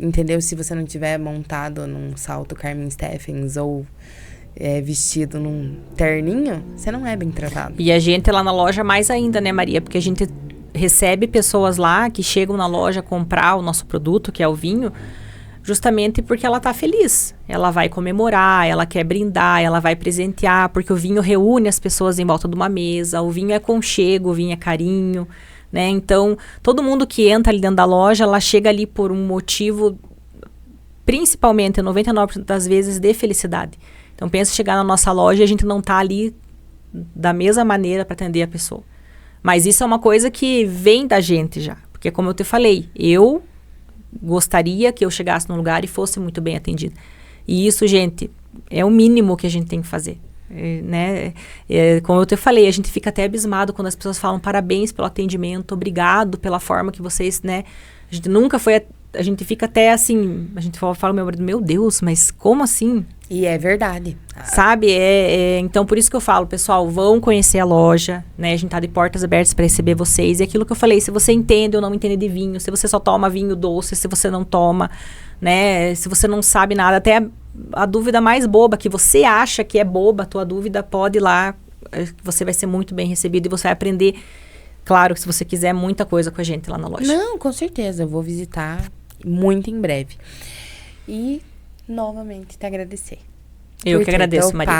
Entendeu? Se você não tiver montado num salto Carmen Steffens ou vestido num terninho, você não é bem tratado. E a gente lá na loja mais ainda, né, Maria? Porque a gente recebe pessoas lá que chegam na loja comprar o nosso produto, que é o vinho, justamente porque ela tá feliz. Ela vai comemorar, ela quer brindar, ela vai presentear, porque o vinho reúne as pessoas em volta de uma mesa, o vinho é aconchego, o vinho é carinho... Né? Então, todo mundo que entra ali dentro da loja, ela chega ali por um motivo, principalmente 99% das vezes, de felicidade. Então, pensa em chegar na nossa loja e a gente não tá ali da mesma maneira para atender a pessoa. Mas isso é uma coisa que vem da gente já. Porque, como eu te falei, eu gostaria que eu chegasse num lugar e fosse muito bem atendida. E isso, gente, é o mínimo que a gente tem que fazer. Né? Como eu te falei, a gente fica até abismado quando as pessoas falam parabéns pelo atendimento, obrigado pela forma que vocês, né? A gente nunca foi, a gente fica até assim, a gente fala meu marido, meu Deus, mas como assim? E é verdade. Sabe? Então, por isso que eu falo, pessoal, vão conhecer a loja, né? A gente tá de portas abertas para receber vocês. E aquilo que eu falei, se você entende ou não entende de vinho, se você só toma vinho doce, se você não toma, né? Se você não sabe nada, até a dúvida mais boba, que você acha que é boba, a tua dúvida, pode ir lá, você vai ser muito bem recebido e você vai aprender, claro, se você quiser, muita coisa com a gente lá na loja. Não, com certeza, eu vou visitar muito em breve. E, novamente, te agradecer. Eu que agradeço, Maria.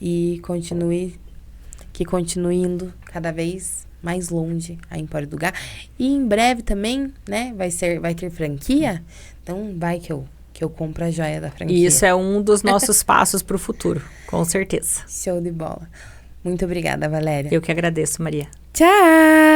E continue indo cada vez mais longe a Empório do Gá. E em breve também, né, vai ter franquia, então vai que eu compro a joia da franquia. E isso é um dos nossos passos para o futuro, com certeza. Show de bola. Muito obrigada, Valéria. Eu que agradeço, Maria. Tchau!